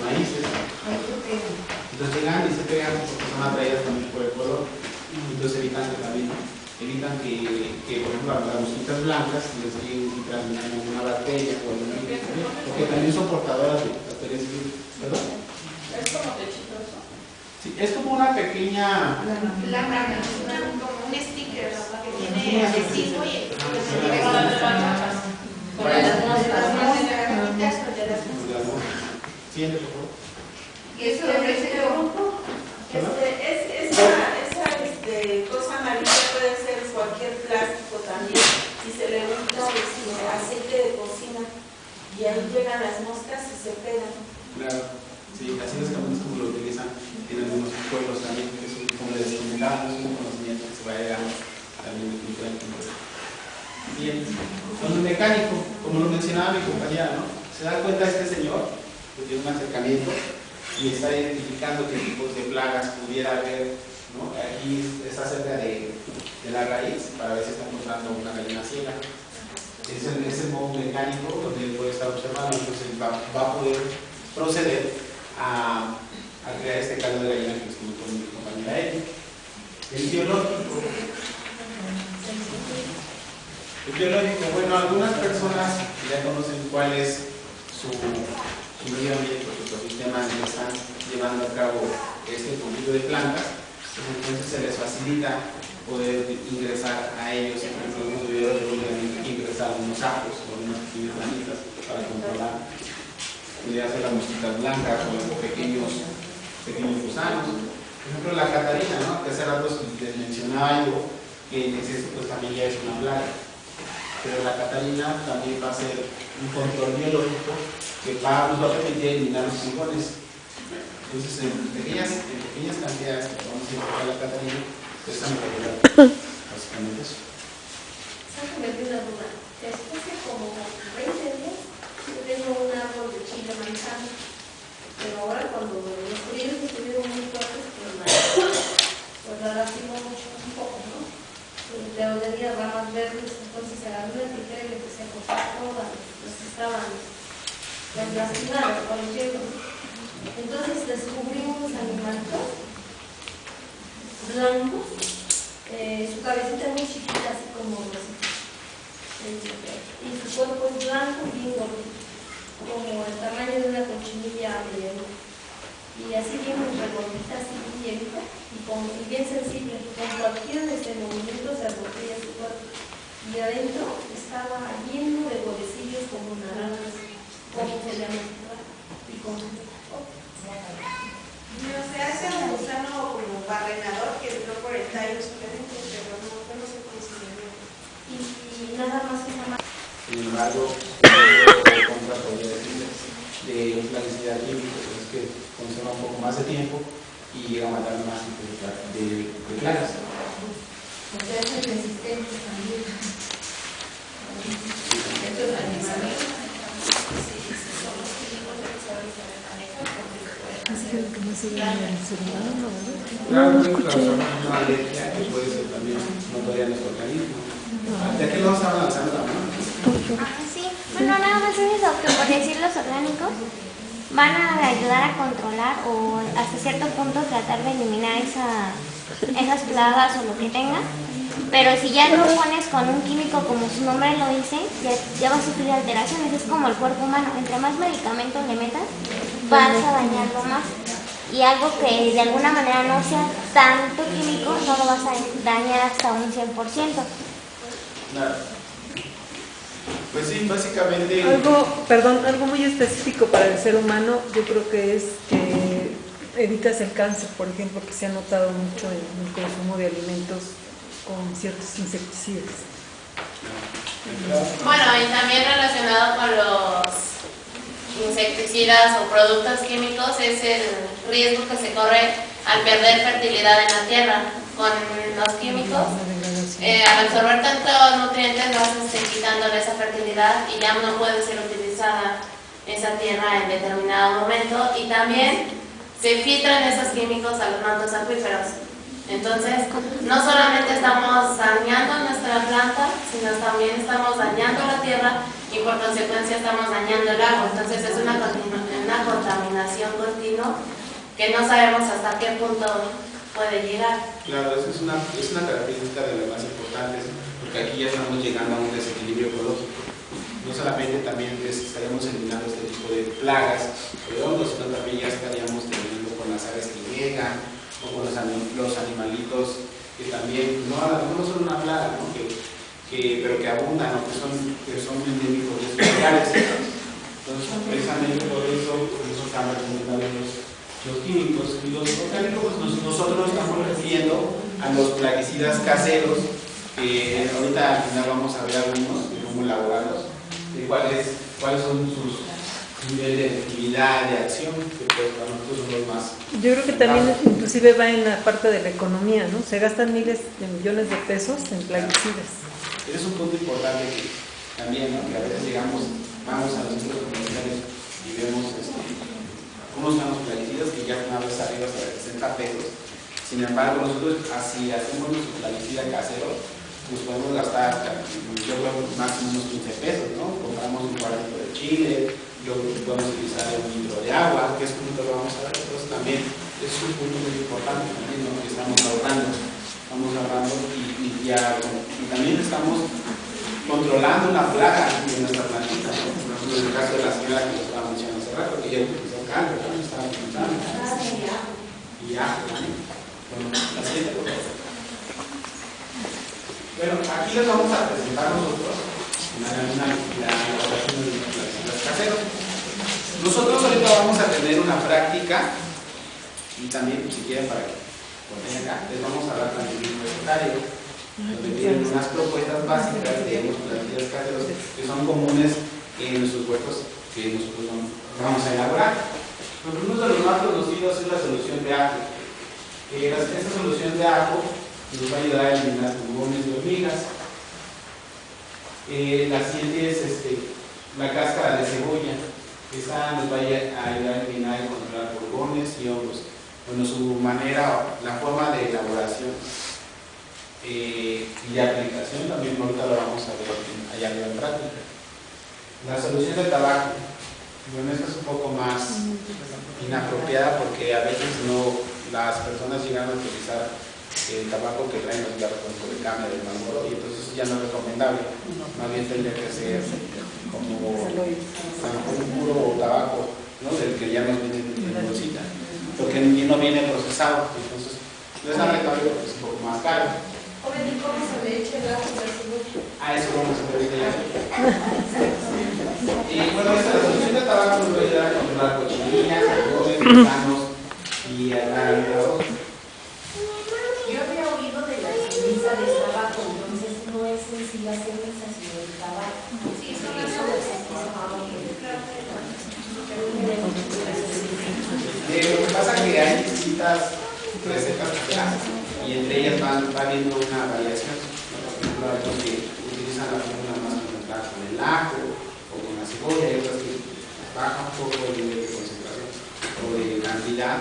maíces. Entonces llegan y se pegan porque son atraídas también por el color. Entonces evitan que por ejemplo, las mosquitas blancas les lleguen y transmitan alguna bacteria o algún virus, porque también son portadoras de bacterias y virus. ¿Perdón? Es como techitos, ¿no? Sí, es como una pequeña... como un sticker que tiene adhesivo y Con las moscas. Siguiente, por favor. Y eso esa cosa amarilla puede ser cualquier plástico también, si se le unta aceite de cocina y ahí llegan las moscas y se pegan. Claro, sí, así básicamente es como lo utilizan en algunos pueblos también, que es como les comentaba, es un conocimiento que se va llegando también diferentemente. Bien, con el mecánico, como lo mencionaba mi compañera, ¿no? Se da cuenta este señor que tiene un acercamiento y está identificando qué tipos de plagas pudiera haber, ¿no? Aquí está cerca de la raíz para ver si está encontrando una gallina ciega. Es el modo mecánico donde él puede estar observando, entonces va a poder proceder a crear este caldo de gallina que les comentó mi compañera Eli. El biológico, bueno, algunas personas ya conocen cuál es su medio ambiente, su ecosistema en el que están llevando a cabo este cultivo de plantas, entonces se les facilita poder ingresar a ellos, por ejemplo, algunos biólogos ingresar unos sapos o unas pequeñas ranitas para controlar, podría ser las mosquitas blancas o pequeños gusanos. Por ejemplo, la catarina, ¿no? Que hace rato les mencionaba yo que en exceso pues también ya es una plaga. Pero la catarina también va a ser un control biológico que nos va a permitir eliminar los pulgones. Entonces, en pequeñas cantidades que vamos a identificar la catarina, pues estamos regulando básicamente eso. ¿Sabes? Me dio una duda. Después de como 20 días, yo tengo un árbol de chile manzano, pero ahora cuando los fríos estuvieron muy fuertes, pues la lastimó mucho, un poco, ¿no? Pero tenía ramas verdes, entonces agarré una tijera y empecé a cortar todas las que estaban lastimadas por el hielo. Entonces descubrí unos animalitos blancos, su cabecita muy chiquita, así como rosita, y su cuerpo es blanco y bien gordito, como el tamaño de una cochinilla de y así bien regordita, así bien llenita y bien sensible. Con cualquier movimiento se rompía su cuerpo y adentro estaba lleno de huevecillos como naranjas, como se llama, y con No se hace un gusano como barrenador que entró por el tallo simplemente, pero no sé cómo se llama. y nada más esa más. Sin embargo, podría decirles de un plaguicida químico, es que conserva un poco más de tiempo y llega a matar más de plagas. Porque es resistente también. Estos animales, si son los químicos, se manejan porque se pueden hacer daño. Claro, es una alergia que puede ser también notoria en nuestro organismo. ¿De qué lo estaba lanzando la mano? Sí, bueno, nada más es eso, que por decir los orgánicos van a ayudar a controlar o hasta cierto punto tratar de eliminar esas plagas o lo que tengan, pero si ya lo pones con un químico como su nombre lo dice, ya va a sufrir alteraciones. Es como el cuerpo humano, entre más medicamentos le metas, vas a dañarlo más. Y algo que de alguna manera no sea tanto químico, no lo vas a dañar hasta un 100%. Nada. Pues sí, básicamente... Algo muy específico para el ser humano, yo creo que es que evitas el cáncer, por ejemplo, que se ha notado mucho en el consumo de alimentos con ciertos insecticidas. Bueno, y también relacionado con los insecticidas o productos químicos es el riesgo que se corre al perder fertilidad en la tierra. Con los químicos, al absorber tantos nutrientes vas quitándole esa fertilidad y ya no puede ser utilizada esa tierra en determinado momento, y también se filtran esos químicos a los mantos acuíferos. Entonces, no solamente estamos dañando nuestra planta, sino también estamos dañando la tierra y por consecuencia estamos dañando el agua. Entonces es una contaminación continua que no sabemos hasta qué punto puede llegar. Claro, eso es una característica de las más importantes, porque aquí ya estamos llegando a un desequilibrio ecológico. No solamente también estaríamos eliminando este tipo de plagas o de hongos, sino también ya estaríamos terminando con las aves que llegan, o con los animalitos que también no son una plaga, ¿no? que pero que abundan o que son endémicos de estos lugares. Entonces, precisamente por eso están recomendando los químicos. Y los orgánicos, nosotros nos estamos refiriendo a los plaguicidas caseros, que ahorita al final vamos a ver algunos de cómo elaborarlos, de cuáles son sus niveles de efectividad, de acción, que pues para nosotros son los más. Yo creo que también inclusive va en la parte de la economía, ¿no? Se gastan miles de millones de pesos en plaguicidas. Ese es un punto importante que también, ¿no? Que a veces vamos a los centros comerciales y vemos unos son los plaguicidas que ya una vez arriba hasta de 60 pesos. Sin embargo, nosotros así hacemos nuestro plaguicida casero, pues podemos gastar, yo creo, máximo unos 15 pesos, ¿no? Compramos un cuadrito de chile, yo podemos utilizar un litro de agua, que es como lo vamos a ver. Entonces también es un punto muy importante también, ¿no? Que estamos ahorrando y también estamos controlando la plaga de nuestra plantita, ¿no? Por ejemplo, en el caso de la señora que lo estaba mencionando hace rato, que ella utilizó caldo, ¿no? Estaba comentando. Y ajo también. Bueno, la siguiente, por favor. Bueno, aquí les vamos a presentar nosotros la elaboración de los plaguicidas caseros. Nosotros ahorita vamos a tener una práctica y también, si quieren, para que ponen acá, les vamos a dar también un recetario donde tienen unas propuestas básicas de los plaguicidas caseros que son comunes en nuestros huertos que nosotros vamos a elaborar. Uno de los más conocidos es la solución de ajo. Esta solución de ajo nos va a ayudar a eliminar pulgones de hormigas. La siguiente es la cáscara de cebolla. Esta nos va a ayudar a eliminar y controlar pulgones y hongos. Bueno, su manera, la forma de elaboración y de aplicación también ahorita lo vamos a ver allá arriba en práctica. La solución de tabaco. Bueno, esta es un poco más inapropiada porque a veces las personas llegan a utilizar el tabaco que traen los cigarros de caña del Marlboro y entonces ya no es recomendable. Más bien tendría que ser como un puro tabaco, ¿no? Del que ya nos viene en bolsita, porque no viene procesado, entonces no es recomendable porque es un poco más caro. ¿Y cómo se le echa el ajo de cebolla? A eso vamos a ver ahorita ya. Y bueno, esta solución de tabaco nos va a ayudar a controlar cochinillas, algodones, gusanos y alrededor. Yo había oído de la ceniza del tabaco, entonces no es en sí la ceniza, sino el tabaco. Sí, son las hojas. Lo que pasa es que hay distintas recetas caseras y entre ellas va viendo una variación. Por ejemplo, algunos que utilizan la fórmula más concentrada con el ajo o con la cebolla y otras que bajan un poco el nivel de concentración o de cantidad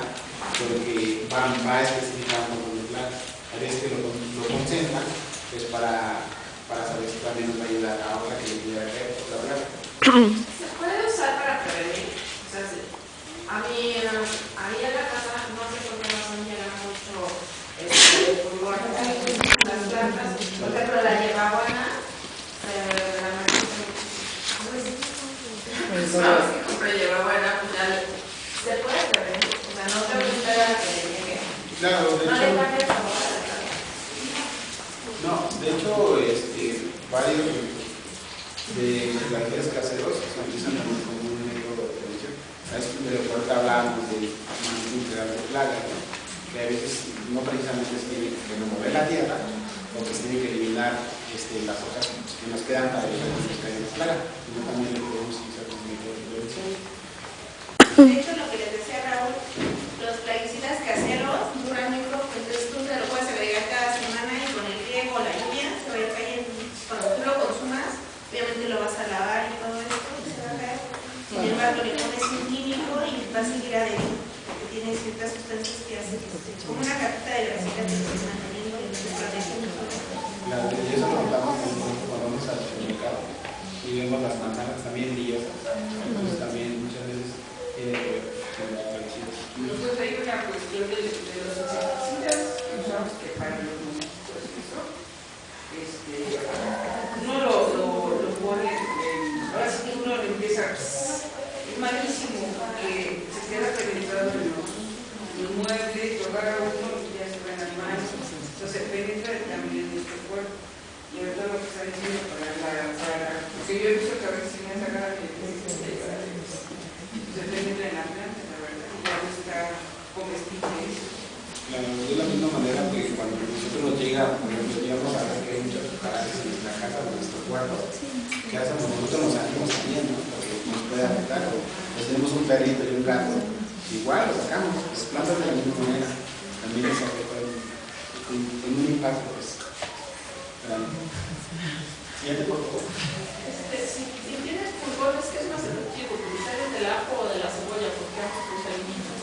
porque va especificando con el plan. A veces que lo concentran pues para saber si también nos va a ayudar ahora que le pudiera caer otra vez. ¿Se puede usar para prevenir? O sea, a mí en la casa no sé por qué razón llega mucho pulgón. Las plantas, por ejemplo, la hierbabuena, la si compré hierbabuena, pues ya se puede prevenir. O sea, no tengo que esperar a que le llegue. Claro, de No hecho, le cambia el sabor a la planta. no, de hecho, varios de plaguicidas caseros se utilizan también como un método de prevención. A eso de lo cual hablábamos de manejo integral de plagas, ¿no? Que a veces no precisamente se tiene que remover la tierra o que se tiene que eliminar las hojas que nos quedan para evitar que nos caigan las plagas, sino también lo podemos utilizar como método de prevención. De hecho, lo que les decía Raúl, los plaguicidas caseros duran muy poco, entonces tú te lo puedes agregar cada semana y con el riego o la lluvia se va a ir cayendo. Cuando tú lo consumas, obviamente lo vas a lavar y todo esto y se va a caer. Sin embargo, le pones un químico y va a seguir adherido, porque tiene ciertas sustancias que hacen como una capita de grasita que se está manteniendo y se protege mejor. Claro, y eso lo notamos cuando vamos al supermercado y vemos las manzanas también brillosas. Entonces también muchas veces tiene que ver con los plaguicidas. Pues hay una cuestión de los insecticidas, sabes que para los mosquitos eso, uno lo pone, ahora sí que uno lo empieza, es malísimo porque se queda penetrado en los muebles, lo agarra uno y ya se ven animales, entonces penetra también en nuestro cuerpo. Y ahorita lo que está diciendo Porque yo he visto que a veces se me saca que se penetra en la planta, la verdad, ya no está comestible. Claro, de la misma manera que cuando nosotros nos llega, por ejemplo, llegamos a ver que hay muchas cucarachas en nuestra casa o en nuestro cuarto, ¿qué hacemos? Nosotros nos salimos también, ¿no? Porque nos puede afectar, o tenemos un perrito y un gato, igual lo sacamos, las plantas de la misma manera, también les afecta con un impacto, pues, grande. Siguiente, por favor. Si tienes pulgones, ¿qué es más efectivo? ¿Utilizar el del ajo o de la cebolla? Porque ambos los alimentos.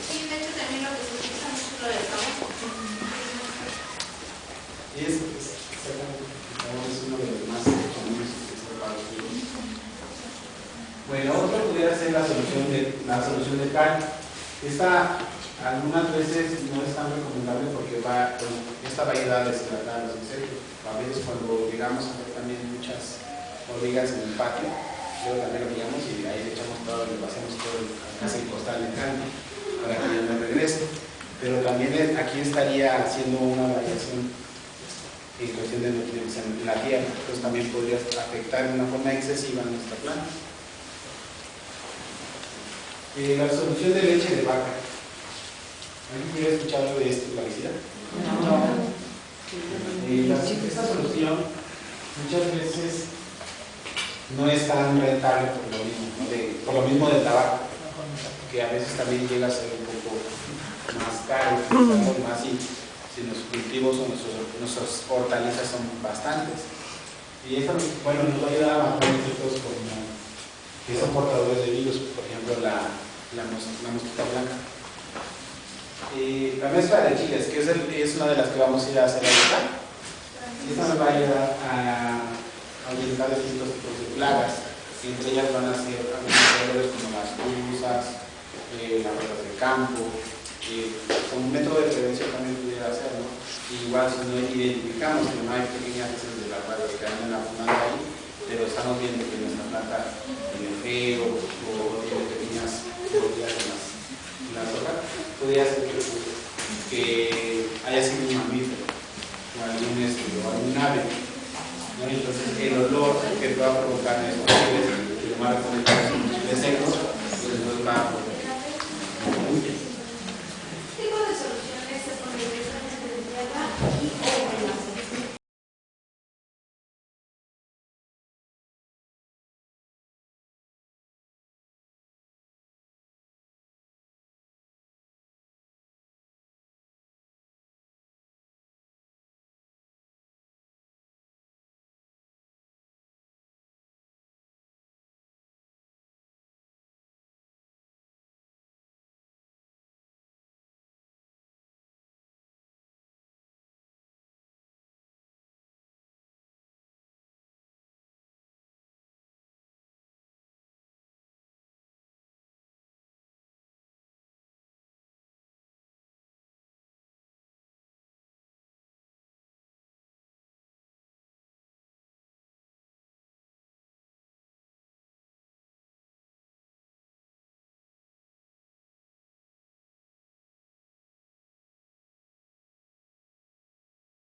Sí, de hecho también lo que se utiliza mucho es lo del tabaco. Y es uno de los más comunes que se para los virus. Bueno, otro pudiera ser la solución de cal. Esta algunas veces no es tan recomendable porque esta va a ayudar a deshidratar los insectos. A veces cuando llegamos a ver también muchas hormigas en el patio, luego también lo guiamos y ahí le echamos todo, le pasamos todo casi el costal de cal para que ya no regrese. Pero también aquí estaría haciendo una variación en cuestión de nutrición en la tierra, entonces también podría afectar de una forma excesiva a nuestra planta. La solución de leche de vaca. ¿Alguien hubiera escuchado de esto, Claricia? No. Esta solución muchas veces no es tan rentable por lo mismo, ¿no? Por lo mismo del tabaco, que a veces también llega a ser un poco más caro, más si los cultivos o nuestras hortalizas son bastantes. Y esto, bueno, nos va a ayudar a matar insectos que son portadores de virus, por ejemplo la mosquita blanca. La mezcla de chiles, que es una de las que vamos a ir a hacer ahorita. Esta nos va a ayudar a orientar distintos tipos de plagas. Y entre ellas van a ser algunos colores como las pulsas, las ratas de campo. Como un método de prevención también pudiera hacerlo. Igual si no identificamos que no hay pequeñas veces de las ratas que andan apuntando ahí, pero estamos viendo que nuestra planta tiene feo o tiene pequeñas botellas en las hojas, podría ser que haya sido un mamífero o algún ave, ¿no? Entonces el olor que pueda provocar en esos chiles, que lo más recomendable son los chiles secos, pues entonces va a